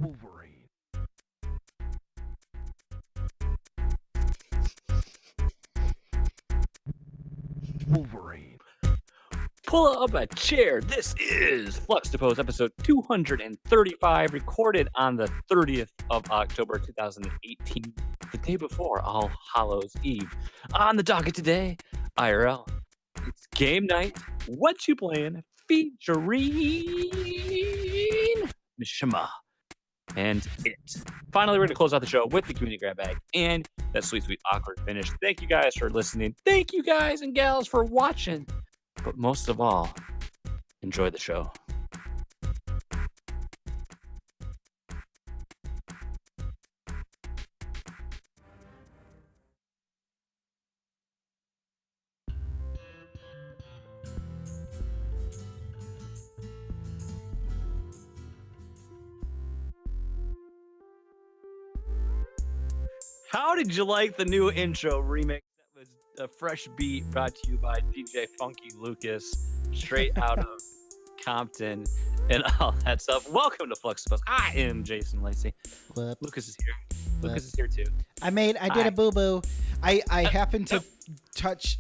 Wolverine. Wolverine. Pull up a chair. This is Fluxtaposed episode 235, recorded on the 30th of October 2018, the day before All Hallows Eve. On the docket today, IRL. It's game night. What you playing? Featuring Mishima and it. Finally, we're going to close out the show with the community grab bag and that sweet, sweet, awkward finish. Thank you guys for listening. Thank you guys and gals for watching. But most of all, enjoy the show. How did you like the new intro remix? That was a fresh beat brought to you by DJ Funky Lucas, straight out of Compton and all that stuff. Welcome to Fluxtaposed. I am Jason Lacey. Whoops. Lucas is here. Whoops. Lucas is here too. I did a boo boo. I happened to touch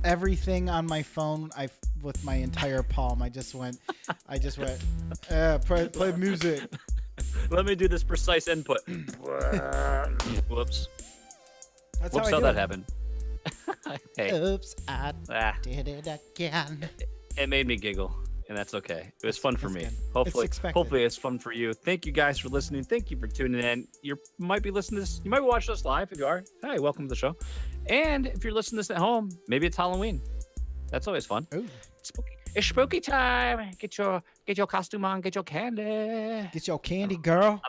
everything on my phone. With my entire palm. I just went. Play music. Let me do this precise input. Whoops. That's Whoops, how that happened. Hey. Oops, I did it again. It made me giggle, and that's okay. It was fun for me. Good. Hopefully it's fun for you. Thank you guys for listening. Thank you for tuning in. You might be listening to this. You might be watching us live. If you are, hi, welcome to the show. And if you're listening to this at home, maybe it's Halloween. That's always fun. Ooh. It's spooky time. Get your costume on. Get your candy. Get your candy, girl.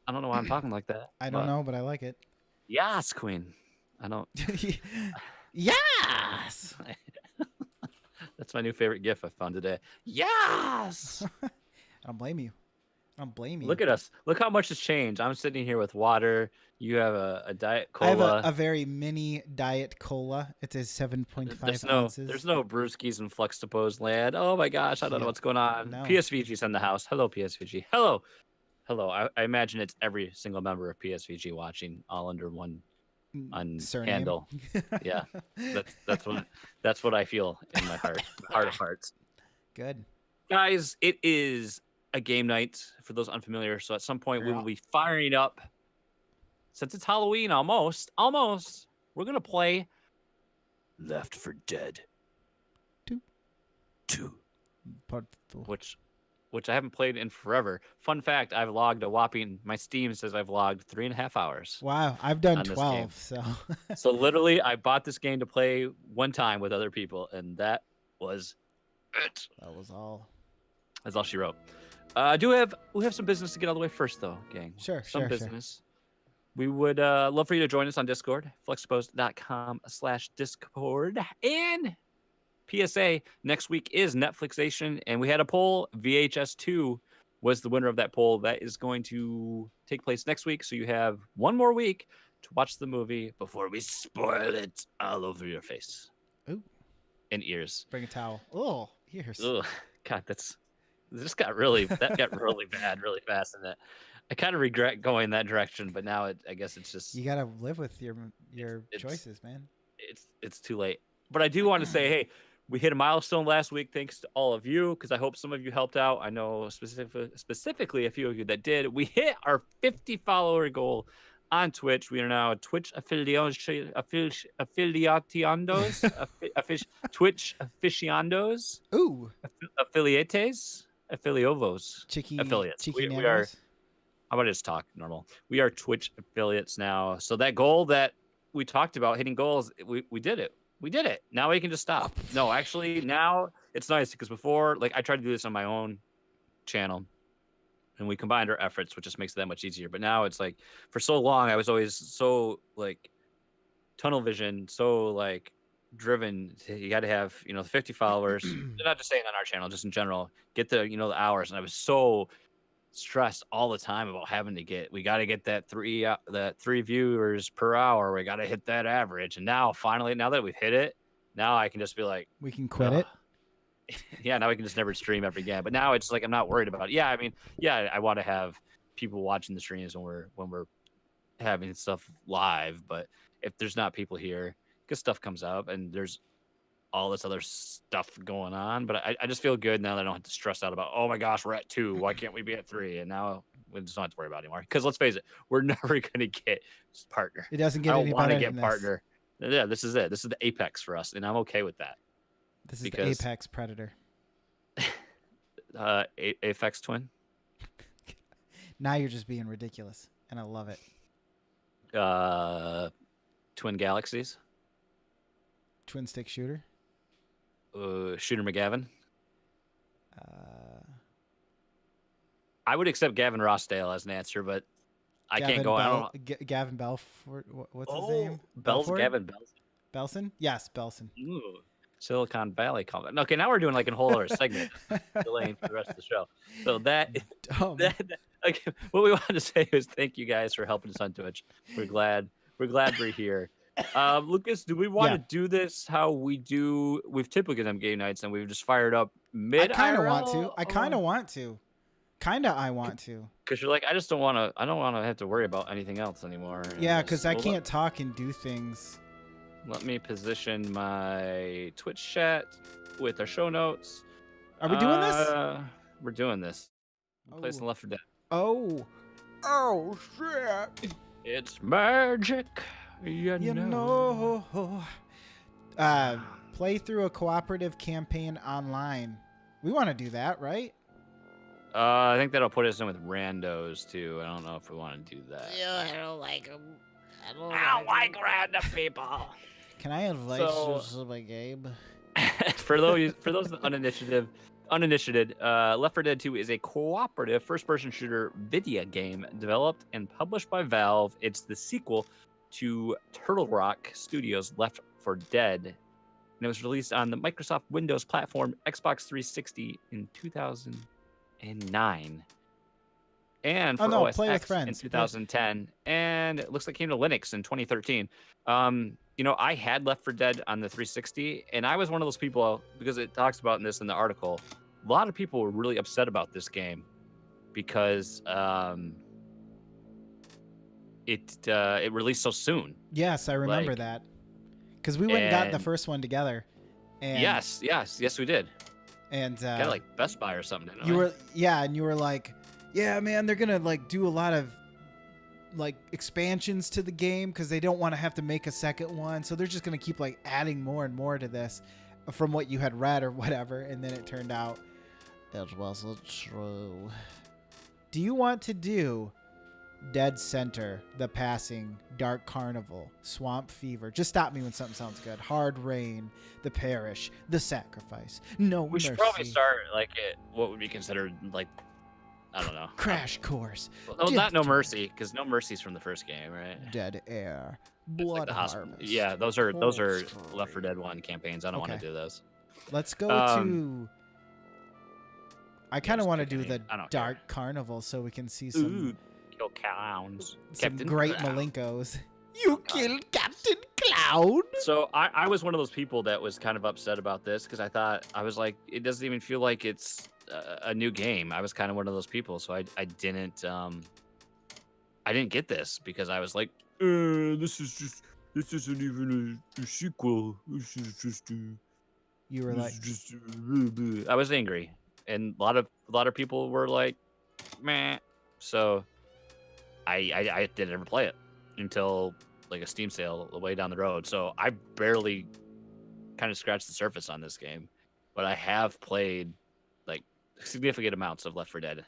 I don't know why I'm talking like that. I don't know, but I like it. Yes, Queen. I don't. Yes. That's my new favorite GIF I found today. Yes. I don't blame you. Look at us. Look how much has changed. I'm sitting here with water. You have a Diet Cola. I have a very mini Diet Cola. It is 7.5 ounces. There's no brewskis in Fluxtaposed land. Oh my gosh, I don't know what's going on. No. PSVG's in the house. Hello, PSVG. Hello. I imagine it's every single member of PSVG watching, all under one handle. Yeah, that's what I feel in my heart, heart of hearts. Good. Guys, it is a game night for those unfamiliar. So at some point we will be firing up. Since it's Halloween, almost, we're gonna play Left 4 Dead 2, Part 2. which I haven't played in forever. Fun fact: I've logged a whopping. My Steam says I've logged 3.5 hours. Wow, I've done 12. So. So literally, I bought this game to play one time with other people, and that was it. That was all. That's all she wrote. We have some business to get out of the way first, though, gang. Sure. Business. We would love for you to join us on Discord, fluxtaposed.com/Discord. And PSA, next week is Netflixation, and we had a poll. VHS 2 was the winner of that poll. That is going to take place next week, so you have one more week to watch the movie before we spoil it all over your face. Ooh. And ears. Bring a towel. Oh, ears. Ugh, God, that got really bad really fast, and I kind of regret going that direction, but now I guess it's just you gotta live with your choices, man. It's too late. But I do want to say, hey, we hit a milestone last week thanks to all of you, because I hope some of you helped out. I know specifically a few of you that did. We hit our 50 follower goal on Twitch. We are now Twitch aficionados. Twitch aficionados. Ooh. Affiliates. Affiliovos. Affiliates. We are. How about I just talk normal? We are Twitch affiliates now. So that goal that we talked about, hitting goals, we did it. We did it. Now we can just stop. No, actually, now it's nice because before, like, I tried to do this on my own channel, and we combined our efforts, which just makes it that much easier. But now it's like, for so long, I was always so, like, tunnel vision, so, like, driven. You got to have, 50 followers. Not just saying on our channel, just in general. Get the, the hours. And I was so stressed all the time about having to we got to get that three viewers per hour. We got to hit that average. And now finally, now that we've hit it, now I can just be like, we can quit it. Yeah, now we can just never stream ever again. But now it's like, I'm not worried about it. Yeah, I mean, yeah, I want to have people watching the streams when we're having stuff live, but if there's not people here, because stuff comes up and there's all this other stuff going on. But I just feel good now that I don't have to stress out about, oh my gosh, we're at 2. Why can't we be at 3? And now we just don't have to worry about it anymore. Because let's face it, we're never going to get partner. It doesn't get I any don't want better to get than partner. Yeah, this is it. This is the apex for us, and I'm okay with that. This is the apex predator. Apex twin. Now you're just being ridiculous, and I love it. Twin galaxies. Twin stick shooter. Shooter McGavin. I would accept Gavin Rossdale as an answer, but I can't go out. Gavin Belfort. What's his name? Gavin Belson. Belson? Yes, Belson. Ooh, Silicon Valley comment. Okay, now we're doing like a whole other segment, delaying for the rest of the show. So that okay, what we wanted to say is thank you guys for helping us on Twitch. We're glad we're here. Lucas, do we want to do this how we do? We've typically done game nights and we've just fired up mid. I kind of want to. I want to. Because you're like, I don't want to have to worry about anything else anymore. Yeah, because I can't talk and do things. Let me position my Twitch chat with our show notes. Are we doing this? We're doing this. I'm placing Left 4 Dead. Oh shit! It's magic. You know. Play through a cooperative campaign online. We want to do that, right? I think that'll put us in with randos too. I don't know if we want to do that. Yeah, I don't like them. I don't like random people. Can I invite you to my game? for those uninitiated, Left 4 Dead 2 is a cooperative first-person shooter video game developed and published by Valve. It's the sequel to Turtle Rock Studios' Left 4 Dead, and it was released on the Microsoft Windows platform, Xbox 360 in 2009, and for OS X in 2010, and it looks like it came to Linux in 2013. I had Left 4 Dead on the 360, and I was one of those people, because it talks about this in the article, a lot of people were really upset about this game because it released so soon. Yes, I remember that. Because we went and got the first one together. And yes, we did. And got like Best Buy or something. And you were like, yeah, man, they're gonna like do a lot of like expansions to the game because they don't want to have to make a second one, so they're just gonna keep like adding more and more to this, from what you had read or whatever. And then it turned out it wasn't true. Do you want to do Dead Center, The Passing, Dark Carnival, Swamp Fever? Just stop me when something sounds good. Hard Rain, The Parish, The Sacrifice, No Mercy. We should probably start like what would be considered like, I don't know. Crash Course. Well, not No Mercy, because No Mercy's from the first game, right? Dead Air, Blood Harvest. Yeah, those are Left 4 Dead 1 campaigns. I don't want to do those. Let's go to. I kind of want to do the Dark Carnival so we can see some. Kill clowns. Some great Malinkos. You killed Captain Clown. So I was one of those people that was kind of upset about this because I was like, it doesn't even feel like it's a new game. I was kind of one of those people, so I didn't get this because I was like, this isn't even a sequel. This is just you were like, I was angry, and a lot of people were like, meh. So I didn't ever play it until like a Steam sale way down the road. So I barely kind of scratched the surface on this game, but I have played like significant amounts of Left 4 Dead.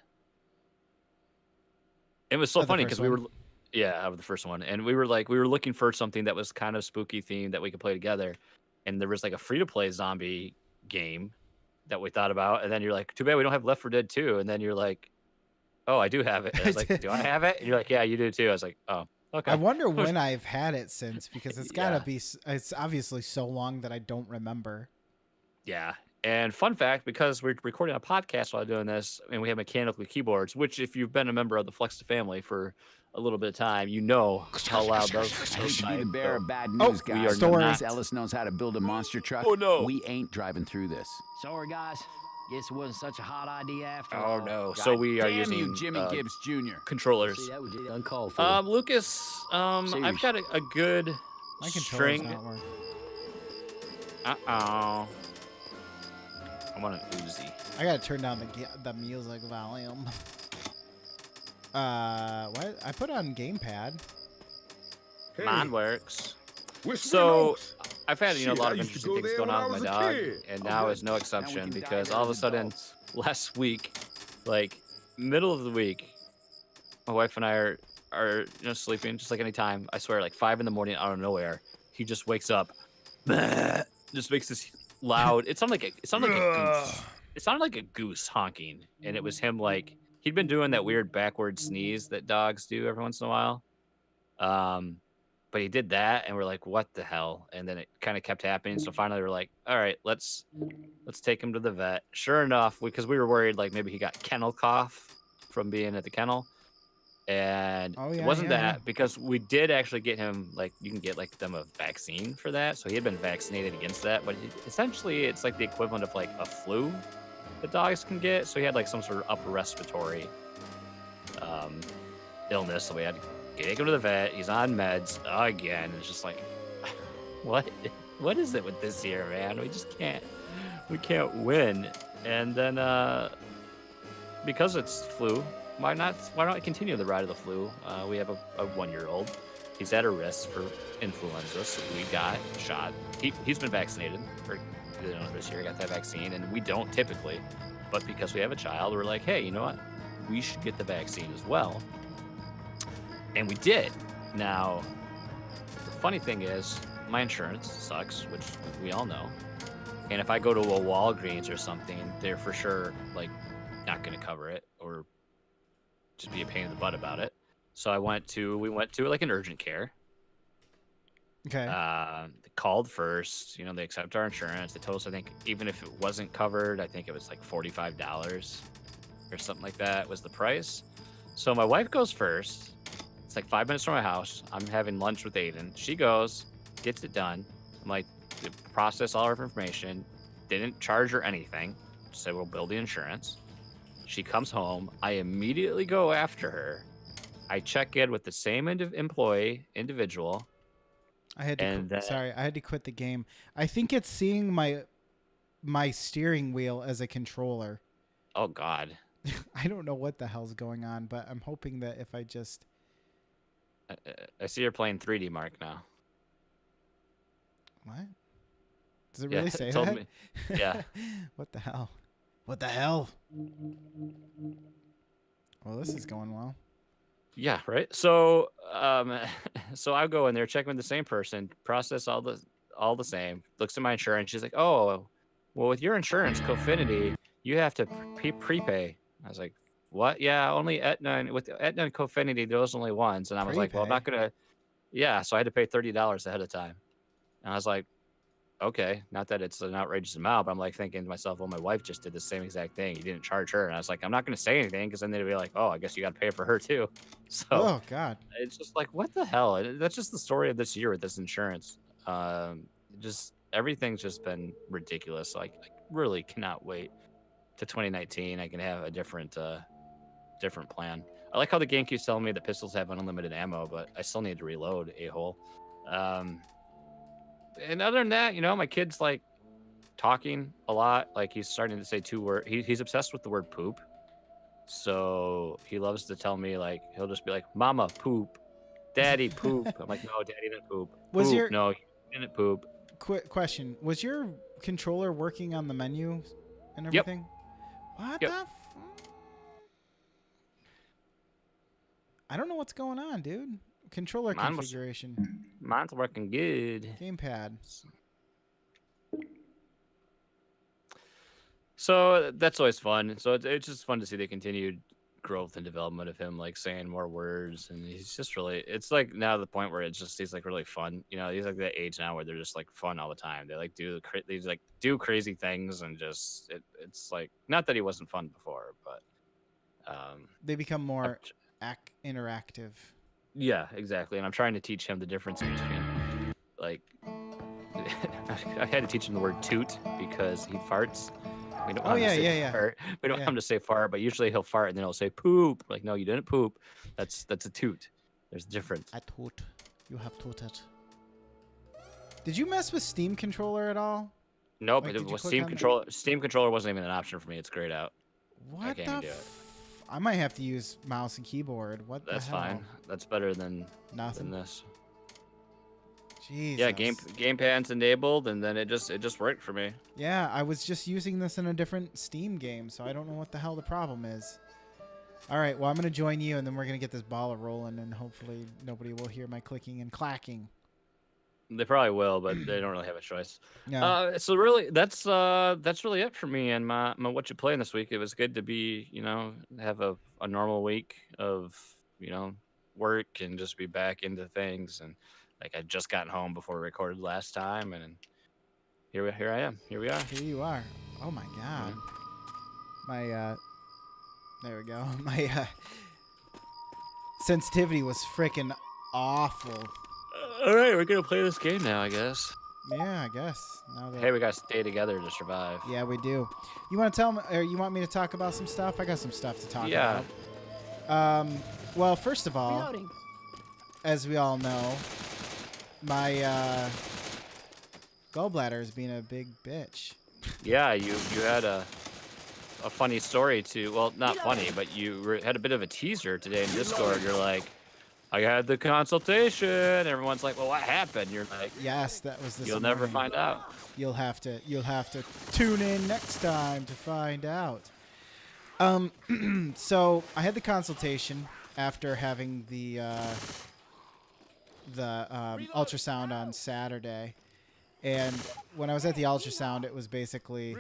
It was so funny because we were, out of the first one, and we were looking for something that was kind of spooky themed that we could play together, and there was like a free-to-play zombie game that we thought about, and then you're like, too bad we don't have Left 4 Dead 2, and then you're like, oh, I do have it. And I was like, do I have it? And you're like, yeah, you do too. I was like, oh, okay. I wonder when I've had it since, because it's gotta be, it's obviously so long that I don't remember. Yeah. And fun fact, because we're recording a podcast while doing this, and we have mechanical keyboards, which if you've been a member of the Fluxtaposed family for a little bit of time, you know how loud those I hate to be the bearer of bad news, guys. stories. Ellis knows how to build a monster truck. Oh, no. We ain't driving through this. Sorry, guys. Guess it wasn't such a hot idea after all. Oh no! God So we are damn using you, Jimmy Gibbs Jr. controllers. See, that was uncalled for. Lucas, I've got a good My controller's string. not working. I want an Uzi. I gotta turn down the music volume. What? I put on gamepad. Mine works. We're So Oaks. I've had a lot Shit, I of used to interesting go things there going when on I with was my a dog, kid. and Oh, now good. is no Now we exception can because dive all of a as sudden adults. last week, like middle of the week, my wife and I are sleeping just like any time. I swear, like 5 in the morning out of nowhere, he just wakes up, just makes this loud. It sounded like a goose. It sounded like a goose honking, and it was him. Like he'd been doing that weird backward sneeze that dogs do every once in a while. But he did that, and we're like, "What the hell?" And then it kind of kept happening. So finally, we're like, "All right, let's take him to the vet." Sure enough, because we were worried like maybe he got kennel cough from being at the kennel, and Oh, it yeah, wasn't yeah, that yeah. because we did actually get him like you can get like them a vaccine for that, so he had been vaccinated against that. But essentially, it's like the equivalent of like a flu that dogs can get. So he had like some sort of upper respiratory illness, so we had to take him to the vet. He's on meds again. It's just like, what is it with this year, man? We can't win. And then because it's flu, why not continue the ride of the flu? We have a 1-year-old. He's at a risk for influenza, so we got shot. He's been vaccinated for this year. Got that vaccine, and we don't typically, but because we have a child, we're like, hey, you know what? We should get the vaccine as well. And we did. Now, the funny thing is, my insurance sucks, which we all know. And if I go to a Walgreens or something, they're for sure like not going to cover it or just be a pain in the butt about it. So we went to like an urgent care. Okay. They called first. They accept our insurance. They told us, I think, even if it wasn't covered, I think it was like $45 or something like that was the price. So my wife goes first. It's like 5 minutes from my house. I'm having lunch with Aiden. She goes, gets it done. I'm like, process all of her information. Didn't charge her anything. Said we'll bill the insurance. She comes home. I immediately go after her. I check in with the same individual. I had to quit the game. I think it's seeing my steering wheel as a controller. Oh God. I don't know what the hell's going on, but I'm hoping that if I just I see you're playing 3D Mark now. What? Does it really say told that? Me. Yeah. What the hell? What the hell? Well, this is going well. Yeah, right. So, so I go in there, check with the same person, process all the same. Looks at my insurance. She's like, "Oh, well, with your insurance, Cofinity, you have to prepay." I was like, "What? Yeah, only Aetna. With Aetna and Cofinity, those only ones." And I was like, "Well, I'm not gonna." Yeah, so I had to pay $30 ahead of time. And I was like, okay, not that it's an outrageous amount, but I'm like thinking to myself, well, my wife just did the same exact thing. You didn't charge her. And I was like, I'm not going to say anything because then they'd be like, oh, I guess you got to pay for her too. So Oh God, it's just like, what the hell? That's just the story of this year with this insurance. Just everything's just been ridiculous. Like, I really cannot wait to 2019. I can have a different plan. I like how the game keeps telling me that pistols have unlimited ammo, but I still need to reload, a-hole. And other than that, my kid's like talking a lot. Like he's starting to say 2 words. He's obsessed with the word poop. So he loves to tell me, like, he'll just be like, "Mama, poop. Daddy, poop." I'm like, "No, Daddy didn't poop." No, he didn't poop. Quick question: was your controller working on the menu and Yep. everything? What Yep. the? I don't know what's going on, dude. Controller configuration. Mine's working good. Gamepad. So that's always fun. So it's just fun to see the continued growth and development of him, like saying more words, and he's just really. It's like now the point where he's like really fun. He's like that age now where they're just like fun all the time. They like do crazy things, and just it's like not that he wasn't fun before, but they become more interactive. Yeah, exactly. And I'm trying to teach him the difference between, like, I had to teach him the word toot because he farts. We don't Oh, want him yeah, to say yeah, yeah. fart. We don't Yeah. want him to say fart, but usually he'll fart and then he'll say poop. Like, no, you didn't poop. That's a toot. There's a difference. I toot. You have tooted. Did you mess with Steam controller at all? No, Like, but did you it was click Steam on the- controller. Steam controller wasn't even an option for me. It's grayed out. What can't the even do it. I might have to use mouse and keyboard. What That's the hell? fine. That's better than Nothing. this. Jesus. Yeah, gamepad's enabled, and then it just worked for me. Yeah, I was just using this in a different Steam game, so I don't know what the hell the problem is. All right, well, I'm going to join you, and then we're going to get this ball rolling, and hopefully nobody will hear my clicking and clacking. They probably will, but they don't really have a choice. Yeah. So really, that's really it for me and my what you playing this week. It was good to be, have a normal week of, work and just be back into things. And like I just gotten home before we recorded last time, and here I am. Here we are. Here you are. Oh my God. My there we go. My sensitivity was freaking awful. All right, we're gonna play this game now, I guess. Yeah, I guess. Now that Hey, we gotta stay together to survive. Yeah, we do. You want to tell me, or you want me to talk about some stuff? I got some stuff to talk about. Well, first of all, Reloading. as we all know, my gallbladder is being a big bitch. Yeah, you had a funny story too. Well, not funny, but you had a bit of a teaser today in Discord. You're like, I had the consultation. Everyone's like, well, what happened? You're like, Yes, that was this you'll never morning. find out. You'll have to tune in next time to find out. So I had the consultation after having the ultrasound on Saturday, and when I was at the ultrasound, it was basically,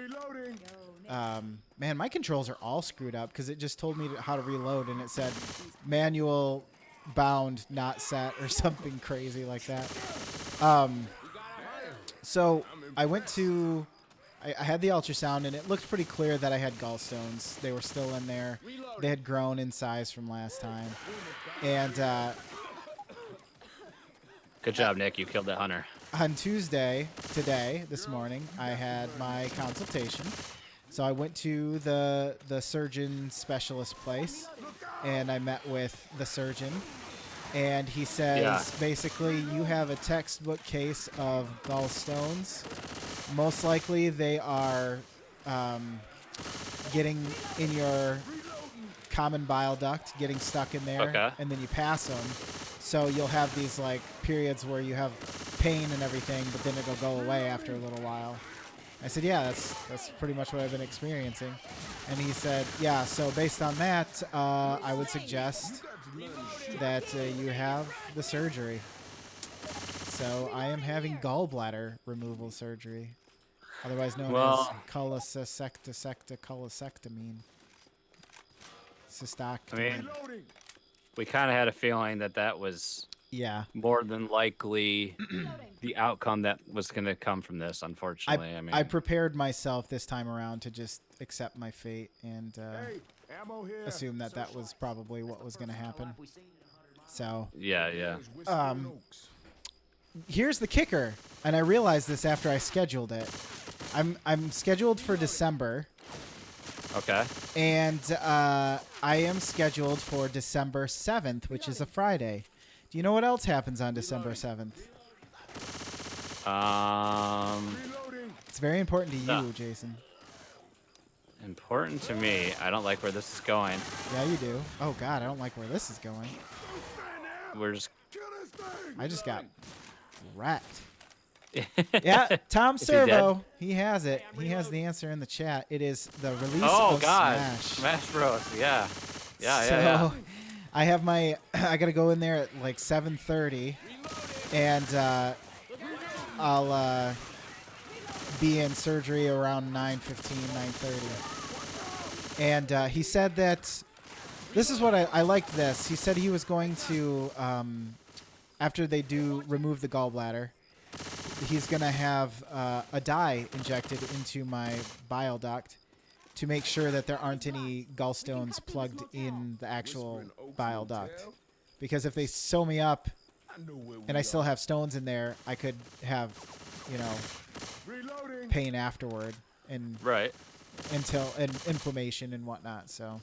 man, my controls are all screwed up because it just told me how to reload, and it said manual bound not set or something crazy like that. So I went to, I had the ultrasound, and it looked pretty clear that I had gallstones. They were still in there. They had grown in size from last time. And Good job, Nick. You killed that hunter. on Tuesday, this morning, I had my consultation. So I went to the surgeon specialist place, and I met with the surgeon. And he says, basically, you have a textbook case of gallstones. Most likely, they are getting in your common bile duct, getting stuck in there, and then you pass them. So you'll have these like periods where you have pain and everything, but then it'll go away after a little while. I said, yeah, that's pretty much what I've been experiencing. And he said, yeah, so based on that, I would suggest that you have the surgery. So I am having gallbladder removal surgery, otherwise known as cholecystectomy. Cystectomy. I mean, we kind of had a feeling that was more than likely the outcome that was going to come from this, unfortunately. I prepared myself this time around to just accept my fate and assume that was probably what was going to happen. So yeah. Here's the kicker, and I realized this after I scheduled it. I'm scheduled for December. Okay. And I am scheduled for December 7th, which is a Friday. Do you know what else happens on December 7th? It's very important to you, Jason. Important to me. I don't like where this is going. Yeah, you do. Oh, God, I don't like where this is going. I just got wrecked. Yeah, Tom Servo. He has it. He has the answer in the chat. It is the release of Smash Bros. Yeah. So I have my. I gotta go in there at like 7:30, and I'll be in surgery around 9:15, 9:30. And he said that this is what I liked. This he said he was going to after they do remove the gallbladder. He's going to have a dye injected into my bile duct to make sure that there aren't any gallstones plugged in the actual bile duct. Because if they sew me up and I still have stones in there, I could have, pain afterward. And right. and inflammation and whatnot. So,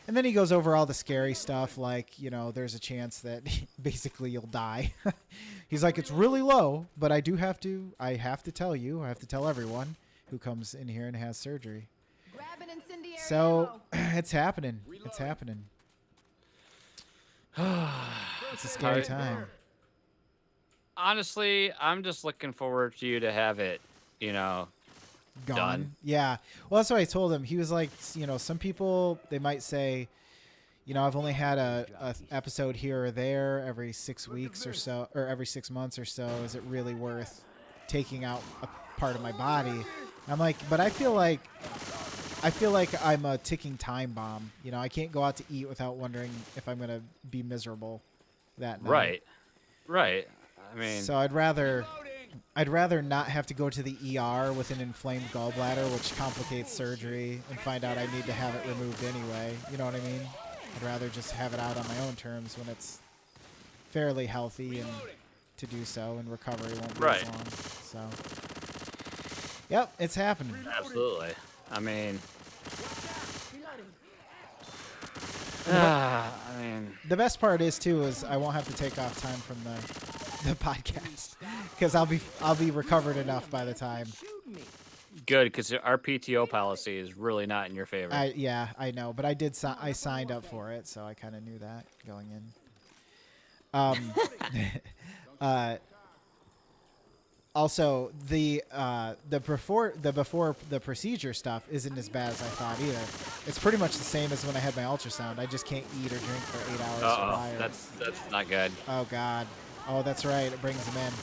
and then he goes over all the scary stuff, like, you know, there's a chance that basically you'll die. He's like, it's really low, but I have to tell you, I have to tell everyone who comes in here and has surgery. So it's happening. It's happening. It's a scary time. Honestly, I'm just looking forward to you to have it, you know, done. Yeah. Well, that's what I told him. He was like, you know, some people, they might say, you know, I've only had a episode here or there every 6 weeks or so, or every 6 months or so. Is it really worth taking out a part of my body? I'm like, but I feel like I'm a ticking time bomb. You know, I can't go out to eat without wondering if I'm going to be miserable that night. Right. I mean, so I'd rather not have to go to the ER with an inflamed gallbladder, which complicates surgery, and find out I need to have it removed anyway. You know what I mean? I'd rather just have it out on my own terms when it's fairly healthy and to do so, and recovery won't be as long. So, yep, it's happening. Absolutely. I mean, the best part is I won't have to take off time from the podcast because I'll be recovered enough by the time. Good, because our PTO policy is really not in your favor. Yeah, I know, but I signed up for it, so I kind of knew that going in. Also, the before the procedure stuff isn't as bad as I thought either. It's pretty much the same as when I had my ultrasound. I just can't eat or drink for 8 hours prior. That's not good. Oh God. Oh, that's right. It brings them in.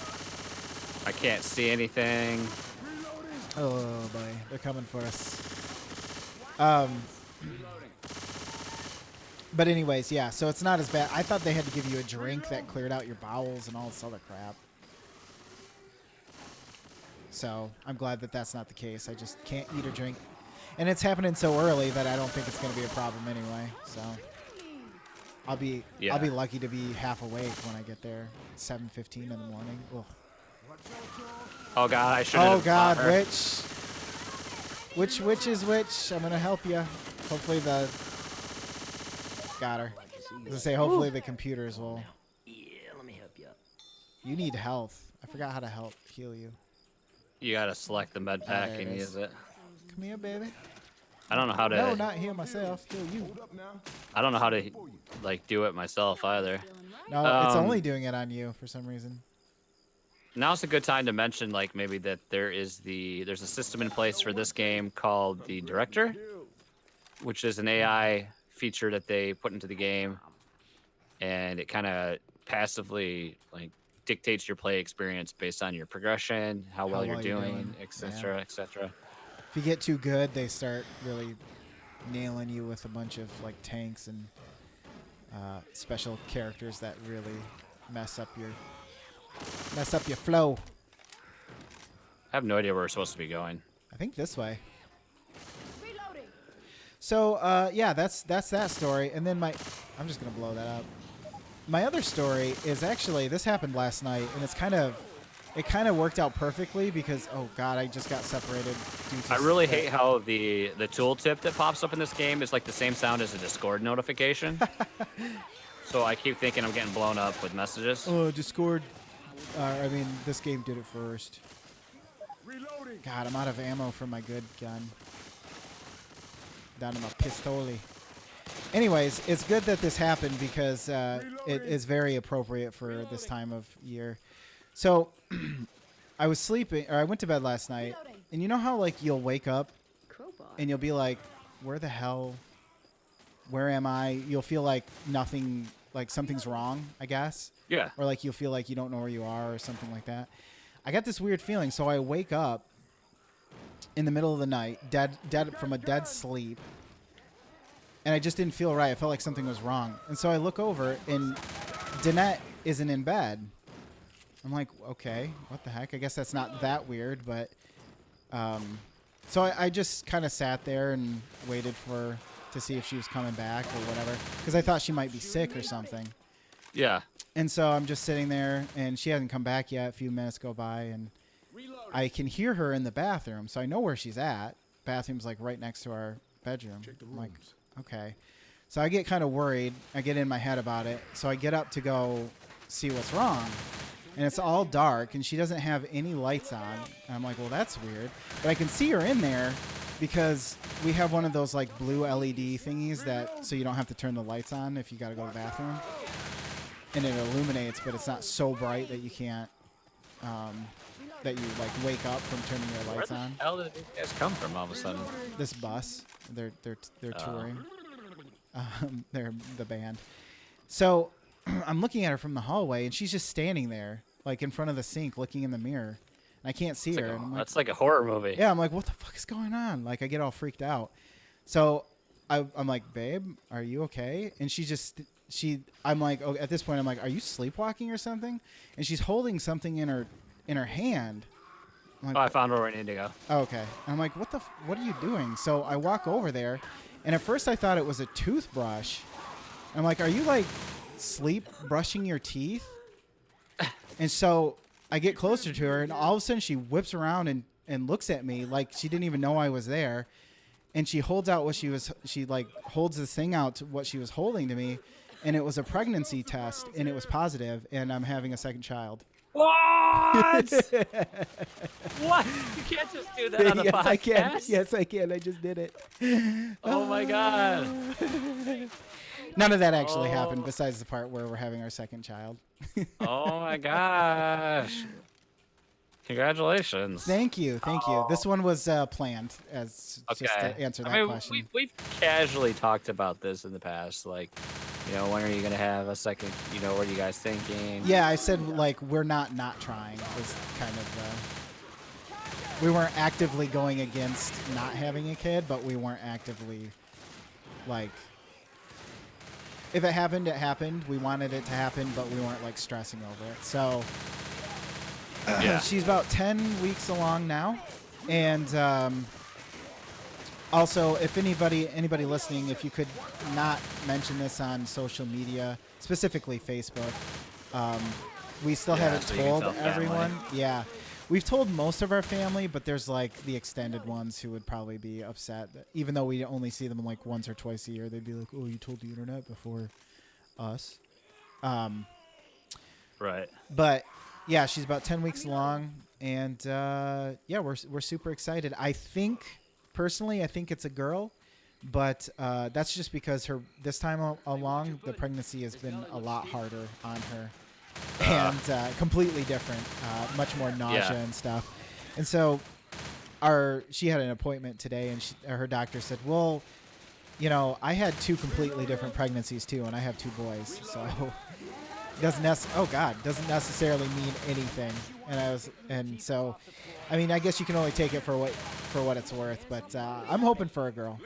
I can't see anything. Oh boy, they're coming for us. But anyways, yeah. So it's not as bad. I thought they had to give you a drink that cleared out your bowels and all this other crap. So I'm glad that that's not the case. I just can't eat or drink. And it's happening so early that I don't think it's going to be a problem anyway. So I'll be lucky to be half awake when I get there. 7:15 in the morning. Ugh. Oh God, I should. Oh God, which is which? I'm going to help you. Hopefully got her. I was going to say hopefully the computers will. Yeah, let me help you. You need health. I forgot how to heal you. You gotta select the med pack and use it. Come here, baby. I don't know how to. No, not heal myself. Heal you. I don't know how to do it myself either. No, it's only doing it on you for some reason. Now's a good time to mention, like, maybe that there's a system in place for this game called the Director, which is an AI feature that they put into the game, and it kind of passively dictates your play experience based on your progression, how well you're doing, etc., etc. If you get too good, they start really nailing you with a bunch of tanks and special characters that really mess up your flow. I have no idea where we're supposed to be going. I think this way. So yeah, that's that story. And then I'm just gonna blow that up. My other story is actually, this happened last night, and it kind of worked out perfectly because, oh God, I just got separated. I really hate how the tooltip that pops up in this game is like the same sound as a Discord notification. So I keep thinking I'm getting blown up with messages. Oh, Discord. This game did it first. God, I'm out of ammo for my good gun. Down to my pistoli. Anyways, it's good that this happened because it is very appropriate for this time of year. So I was sleeping, or I went to bed last night, and you know how you'll wake up and you'll be like, where the hell, where am I? You'll feel like nothing, like something's wrong, I guess. Yeah. Or you'll feel like you don't know where you are or something like that. I got this weird feeling, so I wake up in the middle of the night, dead from a dead sleep. And I just didn't feel right. I felt like something was wrong. And so I look over, and Danette isn't in bed. I'm like, okay, what the heck? I guess that's not that weird, but... So I just kind of sat there and waited to see if she was coming back or whatever. Because I thought she might be sick or something. Yeah. And so I'm just sitting there, and she hasn't come back yet. A few minutes go by, and I can hear her in the bathroom. So I know where she's at, bathroom's like right next to our bedroom. I'm like, okay. So I get kind of worried. I get in my head about it. So I get up to go see what's wrong. And it's all dark, and she doesn't have any lights on. And I'm like, well, that's weird. But I can see her in there because we have one of those like blue LED thingies that so you don't have to turn the lights on if you got to go to the bathroom. And it illuminates, but it's not so bright that you can't, that you like wake up from turning your lights on. Where the hell did these guys come from all of a sudden? This bus, they're touring. They're the band. So I'm looking at her from the hallway, and she's just standing there, like in front of the sink, looking in the mirror. And I can't see her. And I'm like, that's like a horror movie. yeah, I'm like, what the fuck is going on? Like, I get all freaked out. So I'm like, babe, are you okay? And I'm like, oh, at this point, I'm like, are you sleepwalking or something? And she's holding something in her hand. I'm like, I found where we need to go. oh, okay. And I'm like, what are you doing? So I walk over there, and at first I thought it was a toothbrush. I'm like, are you like sleep brushing your teeth? And so I get closer to her, and all of a sudden she whips around and looks at me like she didn't even know I was there. And she holds out she like holds this thing out to what she was holding to me, and it was a pregnancy test, and it was positive, and I'm having a second child. What? What? You can't just do that on the yes, podcast. I can. Yes, I can. I just did it. Oh my god. None of that actually happened besides the part where we're having our second child. Oh my gosh. Congratulations. Thank you. Thank you. This one was planned just to answer that question. We've casually talked about this in the past. Like, when are you going to have a second? What are you guys thinking? Yeah, I said, like, we're not trying was kind of we weren't actively going against not having a kid, but we weren't actively, like, if it happened, it happened. We wanted it to happen, but we weren't, like, stressing over it. So she's about 10 weeks along now. And also, if anybody listening, if you could not mention this on social media, specifically Facebook, we still haven't told everyone. Yeah. We've told most of our family, but there's like the extended ones who would probably be upset. Even though we only see them like once or twice a year, they'd be like, "Oh, you told the internet before us." Right. But yeah, she's about 10 weeks along, and yeah, we're super excited. Personally, I think it's a girl, but that's just because this time along, the pregnancy has been a lot harder on her. And completely different, much more nausea and stuff. And so she had an appointment today, and her doctor said, well, I had 2 completely different pregnancies too, and I have 2 boys, so doesn't necessarily mean anything. And so I mean, I guess you can only take it for what it's worth, but I'm hoping for a girl.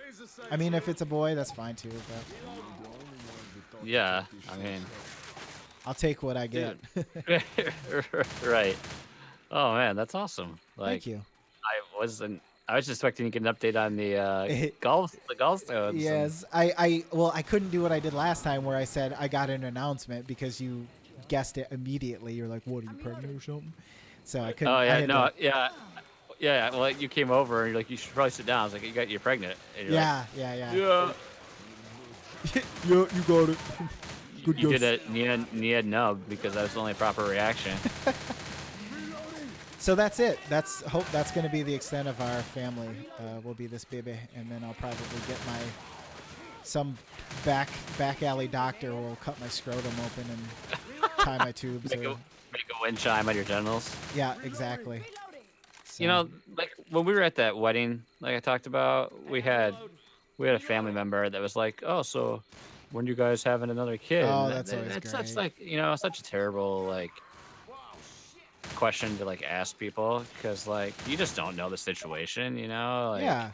I mean, if it's a boy, that's fine too, but yeah, I mean, I'll take what I get. Right. Oh man, that's awesome. Like, thank you. I was just expecting to get an update on the gallstones. Yes, I couldn't do what I did last time, where I said I got an announcement because you guessed it immediately. You're like, "What, are you pregnant or something?" So I couldn't. Oh yeah, yeah. Well, you're came over and you're like, "You should probably sit down." I was like, "You're pregnant." And you're yeah. Yeah, yeah, you got it. Good you guess. did a Nia nub because that's the only proper reaction. So that's it. Hope that's going to be the extent of our family. Will be this baby, and then I'll probably get some back alley doctor will cut my scrotum open and tie my tubes. Make a wind chime on your genitals. Yeah, exactly. So. Like when we were at that wedding, like I talked about, we had a family member that was like, "Oh, so when you guys having another kid?" Oh, that's always great. Such like such a terrible like question to like ask people, because like you just don't know the situation, like, yeah,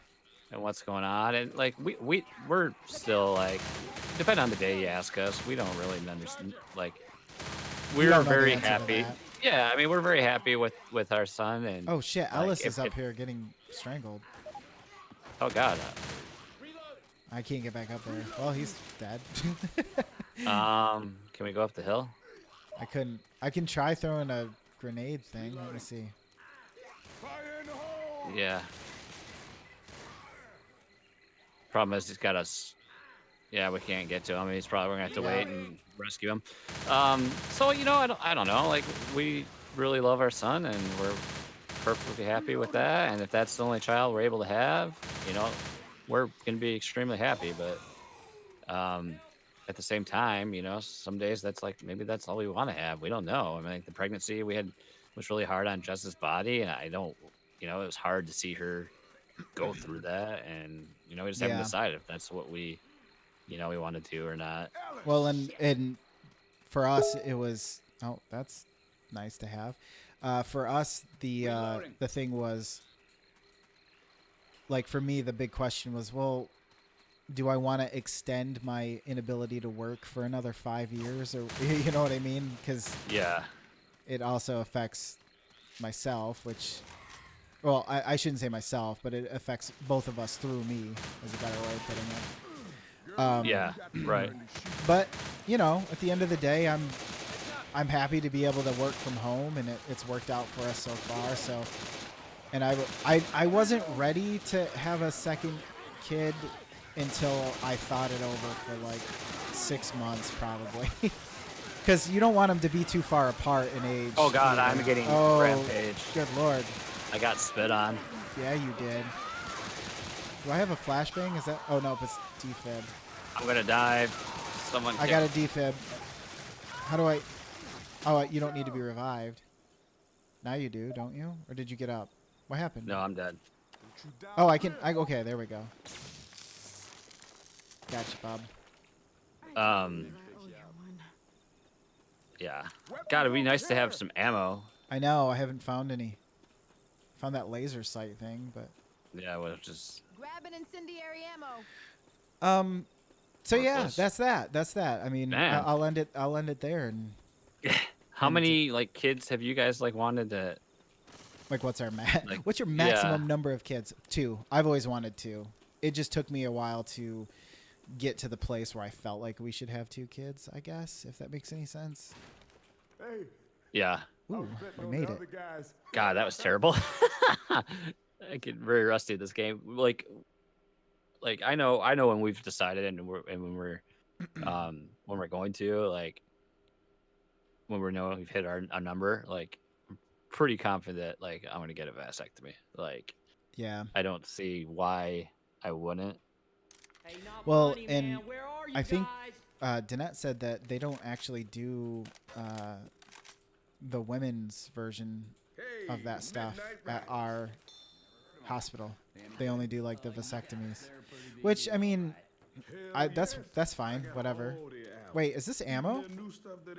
and what's going on, and like we're still like, depending on the day you ask us, we don't really understand. Like we are very happy. Yeah, I mean we're very happy with our son. And oh shit, Ellis is up here getting strangled. Oh god. I can't get back up there. Well, he's dead. Can we go up the hill? I couldn't. I can try throwing a grenade thing. Let me see. Yeah. Problem is, he's got us. Yeah, we can't get to him. He's probably gonna have to wait and rescue him. So you know, I don't know. Like we really love our son, and we're perfectly happy with that. And if that's the only child we're able to have, you know, we're gonna be extremely happy. But at the same time, you know, some days that's like maybe that's all we want to have. We don't know. I mean, like the pregnancy we had was really hard on Jess's body, and I don't, you know, it was hard to see her go through that, and you know, we just haven't decided if that's what we, you know, we wanted to or not. Well, and for us, it was that's nice to have. For us, the thing was like for me, the big question was, well, do I want to extend my inability to work for another 5 years, or you know what I mean? Because it also affects myself, which. Well, I shouldn't say myself, but it affects both of us through me, is a better way of putting it. Yeah, right. But you know, at the end of the day, I'm happy to be able to work from home, and it's worked out for us so far. So, and I wasn't ready to have a second kid until I thought it over for like 6 months, probably, because you don't want them to be too far apart in age. Oh God, I'm getting rampage. Good Lord. I got spit on. Yeah, you did. Do I have a flashbang? Is that? Oh no, it's defib. I'm gonna dive. Someone. I got a defib. How do I? Oh, you don't need to be revived. Now you do, don't you? Or did you get up? What happened? No, I'm dead. Oh, I can. Okay, there we go. Gotcha, Bob. Yeah. God, it'd be nice to have some ammo. I know. I haven't found any. Found that laser sight thing, but. Yeah, well, just. Grab an incendiary ammo. So yeah, that's that. That's that. I mean, I'll end it there. And how many like kids have you guys like wanted to? Like, what's our what's your maximum number of kids? 2. I've always wanted 2. It just took me a while to get to the place where I felt like we should have 2 kids. I guess, if that makes any sense. Hey. Yeah. Ooh, we made it. God, that was terrible. I get very rusty at this game. Like I know when we've decided and when we're going to like when we know we've hit our number. Like, I'm pretty confident like I'm gonna get a vasectomy. Like, yeah, I don't see why I wouldn't. Well, and I think Danette said that they don't actually do the women's version of that stuff at our hospital. They only do like the vasectomies, which I mean, that's fine. Whatever. Wait, is this ammo?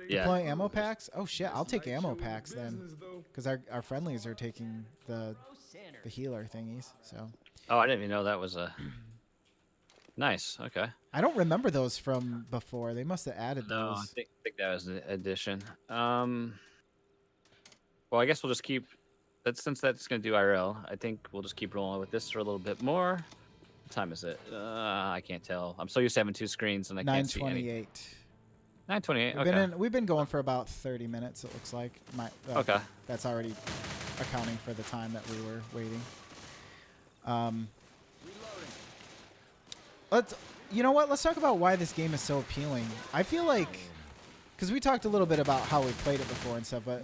Yeah. Deploy ammo packs? Oh shit, I'll take ammo packs then, because our friendlies are taking the healer thingies. So. Oh, I didn't even know that was a. Nice. Okay. I don't remember those from before. They must have added those. No, I think that was an addition. Well, I guess we'll just keep. Since that's gonna do IRL, I think we'll just keep rolling with this for a little bit more. What time is it? I can't tell. I'm so used to having 2 screens and I can't see any. 9:28. 9:28. Okay. We've been going for about 30 minutes. It looks like. Okay. That's already accounting for the time that we were waiting. You know what? Let's talk about why this game is so appealing. I feel like, because we talked a little bit about how we played it before and stuff, but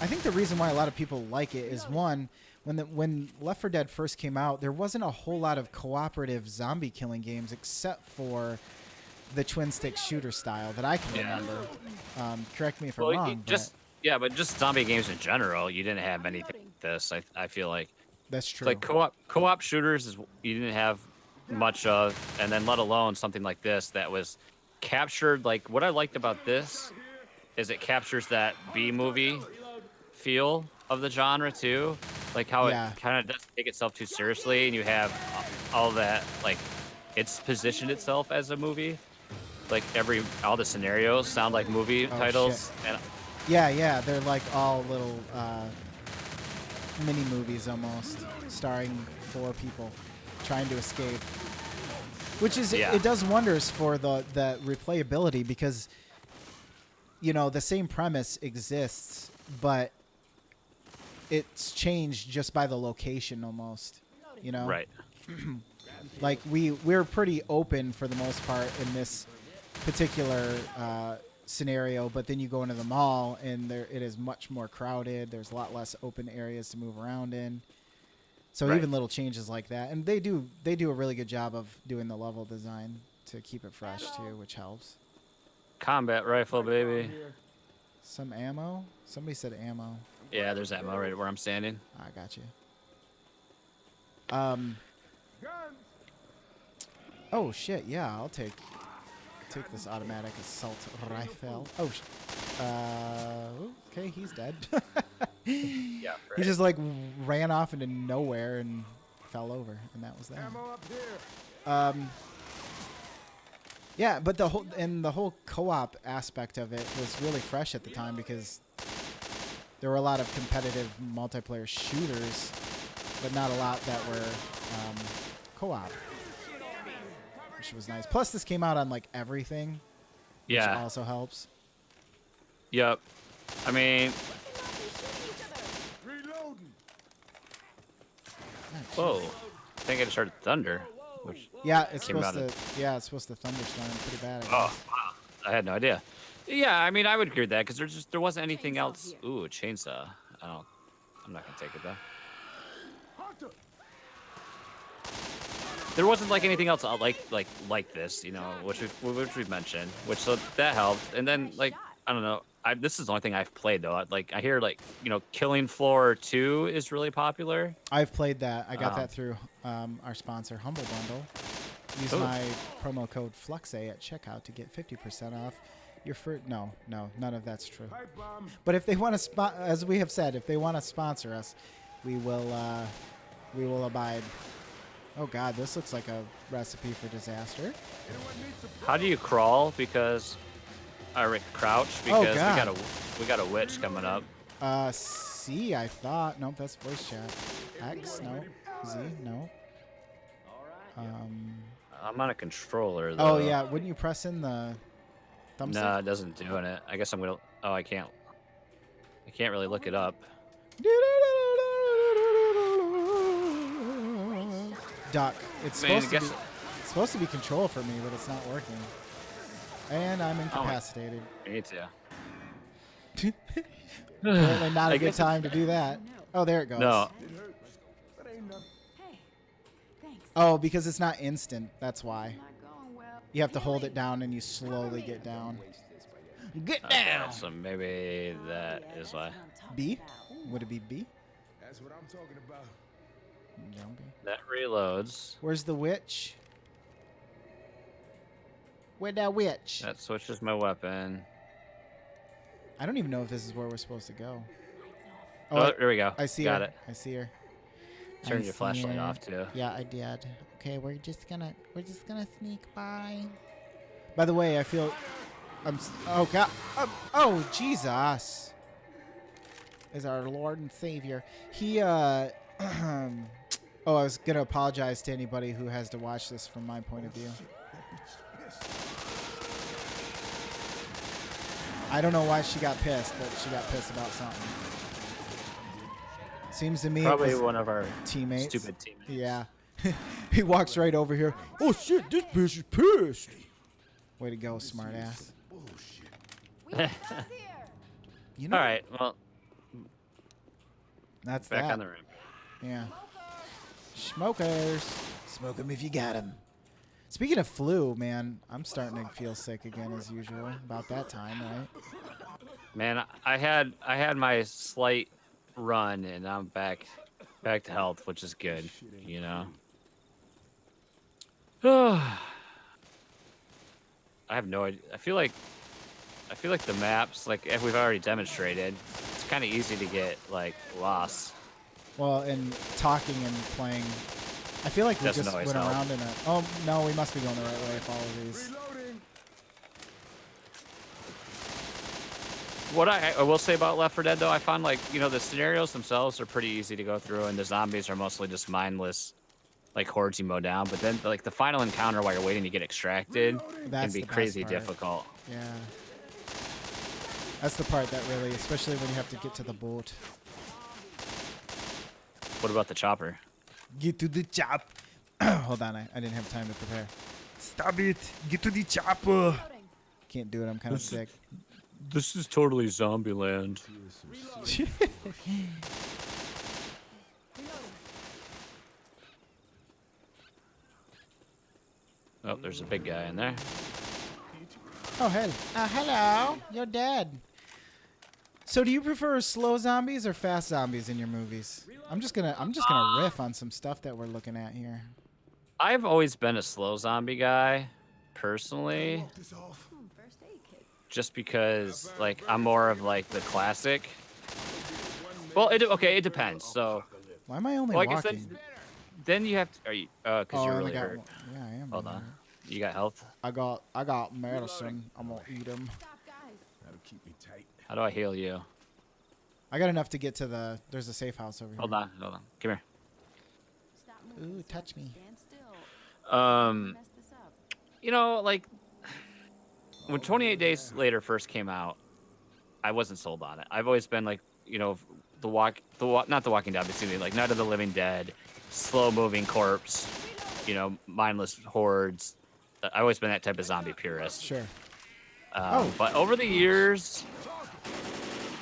I think the reason why a lot of people like it is, one, when Left 4 Dead first came out, there wasn't a whole lot of cooperative zombie killing games except for the twin stick shooter style that I can remember. Correct me if I'm wrong. But just zombie games in general, you didn't have anything like this. I feel like that's true. Like co-op shooters you didn't have much of, and then let alone something like this that was captured. Like, what I liked about this is it captures that B-movie feel of the genre too, like how it kind of doesn't take itself too seriously, and you have all that, like, it's positioned itself as a movie. Like all the scenarios sound like movie titles. Shit. And yeah, they're like all little mini movies almost, starring 4 people trying to escape, which is it does wonders for the replayability, because you know the same premise exists, but it's changed just by the location almost, you know. Right. Like we're pretty open for the most part in this particular scenario, but then you go into the mall and it is much more crowded. There's a lot less open areas to move around in. So even little changes like that, and they do a really good job of doing the level design to keep it fresh too, which helps. Combat rifle, baby. Some ammo? Somebody said ammo. Yeah, there's ammo right where I'm standing. I got you. Oh shit! Yeah, I'll take this automatic assault rifle. Oh, okay, he's dead. Yeah, He just like ran off into nowhere and fell over, and that was that. Yeah, but the whole co-op aspect of it was really fresh at the time because there were a lot of competitive multiplayer shooters, but not a lot that were co-op, which was nice. Plus, this came out on like everything, which also helps. Yep. I mean, whoa! I think I just heard thunder. Which it's supposed to. Yeah, it's supposed to thunderstorm pretty bad. Oh, wow. I had no idea. Yeah, I mean, I would agree with that because there wasn't anything else. Ooh, a chainsaw. I'm not gonna take it though. There wasn't like anything else like this, you know, which we've mentioned, so that helped. And then like I don't know, this is the only thing I've played though. Like I hear like Killing Floor 2 is really popular. I've played that. I got that through our sponsor Humble Bundle. Use my promo code FLUXA at checkout to get 50% off your first. No, none of that's true. But if they want to, as we have said, if they want to sponsor us, we will abide. Oh God, this looks like a recipe for disaster. How do you crawl? Because crouch because we got a witch coming up. C, I thought. Nope, that's voice chat. X, no. Z, no. I'm on a controller though. Oh yeah, wouldn't you press in the thumbstick? No, it doesn't do it. I guess I'm gonna. Oh, I can't really look it up. Duck. It's supposed to be control for me, but it's not working. And I'm incapacitated. Me too. Apparently not a good time to do that. Oh, there it goes. No. Oh, because it's not instant. That's why. You have to hold it down and you slowly get down. Get down! Okay, so maybe that is why. B? Would it be B? That's what I'm talking about. No, B. That reloads. Where's the witch? Where'd that witch? That switches my weapon. I don't even know if this is where we're supposed to go. Oh, there we go. I see Got her. it. I see her. Turn your flashlight off too. Yeah, I did. Okay, we're just gonna sneak by. By the way, I feel oh God. Oh Jesus. Is our Lord and Savior. He oh, I was gonna apologize to anybody who has to watch this from my point of view. I don't know why she got pissed, but she got pissed about something. Seems to me Probably it was one of our teammates. stupid teammates. Yeah. He walks right over here. Oh shit, this bitch is pissed. Way to go, smartass. You know, All right, well, that's back that. on the rim. Yeah. Smokers. Smoke them if you got them. Speaking of flu, man, I'm starting to feel sick again as usual. About that time, right? Man, I had my slight run and I'm back to health, which is good, you know. I have no idea. I feel like the maps, like if we've already demonstrated, it's kind of easy to get like lost. Well, and talking and playing, I feel like we Doesn't just always went help. around in a. Oh no, we must be going the right way if all of these. What I will say about Left 4 Dead though, I found like the scenarios themselves are pretty easy to go through, and the zombies are mostly just mindless, like hordes you mow down. But then like the final encounter while you're waiting to get extracted That's can be the best crazy part. difficult. Yeah. That's the part that really, especially when you have to get to the boat. What about the chopper? Get to the chop. Hold hold on. I didn't have time to prepare. Stop it. Get to the chopper. Can't do it. I'm kind of sick. This is totally zombie land. Oh, there's a big guy in there. Oh, hell. Hello. You're dead. So do you prefer slow zombies or fast zombies in your movies? I'm just gonna riff on some stuff that we're looking at here. I've always been a slow zombie guy, personally. Just because, like, I'm more of like the classic. Well, it depends. So. Why am I only like walking? I said, then you have to. Are you? Because you're really hurt. Yeah, I am. Hold on. You got health? I got medicine. I'm gonna eat them. That'll keep me tight. How do I heal you? I got enough to get to the. There's a safe house over here. Hold on. Come here. Ooh, touch me. You know, like when 28 Days Later first came out, I wasn't sold on it. I've always been like, you know, not The Walking Dead, excuse me, like Night of the Living Dead, slow-moving corpse, you know, mindless hordes. I've always been that type of zombie purist. Sure. But over the years,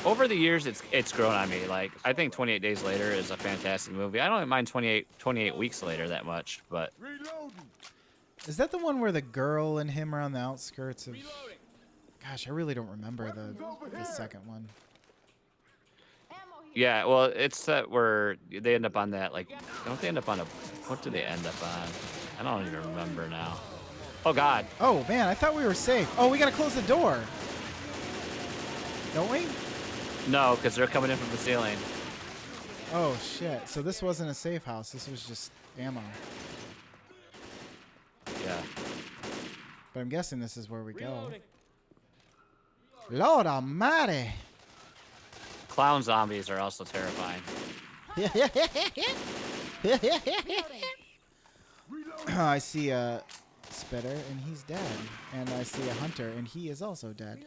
it's grown on me. Like, I think 28 Days Later is a fantastic movie. I don't mind 28 Weeks Later that much, but. Is that the one where the girl and him are on the outskirts of? Gosh, I really don't remember the second one. Yeah, well, it's that where they end up on that, like, don't they end up on what do they end up on? I don't even remember now. Oh, God. Oh, man, I thought we were safe. Oh, we got to close the door. Don't we? No, because they're coming in from the ceiling. Oh, shit. So this wasn't a safe house. This was just ammo. Yeah. But I'm guessing this is where we go. Lord almighty. Clown zombies are also terrifying. I see a spitter and he's dead. And I see a hunter and he is also dead.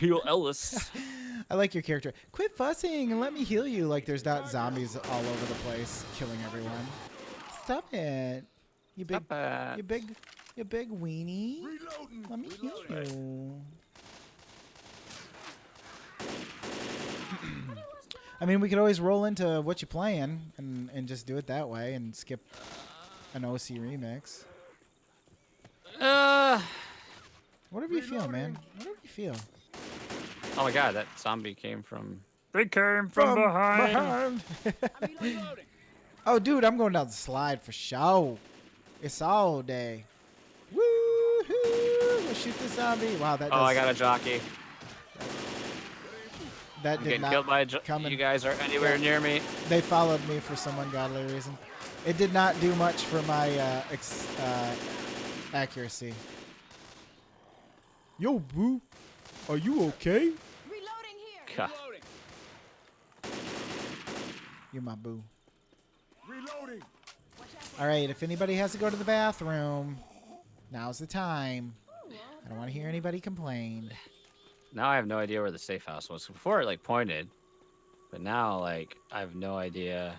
Heal Ellis. I like your character. Quit fussing and let me heal you. Like there's not zombies all over the place killing everyone. Stop it. You big weenie. Let me heal you. I mean, we could always roll into what you're playing and just do it that way and skip an OC remix. Whatever you feel, man. Whatever you feel. Oh my God, that zombie came from. They came from behind. Oh, dude, I'm going down the slide for show. It's all day. Woo-hoo! Let's shoot the zombie. Wow, that. Oh, I got a jockey. That I'm did getting not killed by a come in. You guys are anywhere near me. They followed me for some ungodly reason. It did not do much for my accuracy. Yo, boo. Are you okay? Reloading here. God. You're my boo. Reloading. All right, if anybody has to go to the bathroom, now's the time. I don't want to hear anybody complain. Now I have no idea where the safe house was. Before it like pointed, but now like I have no idea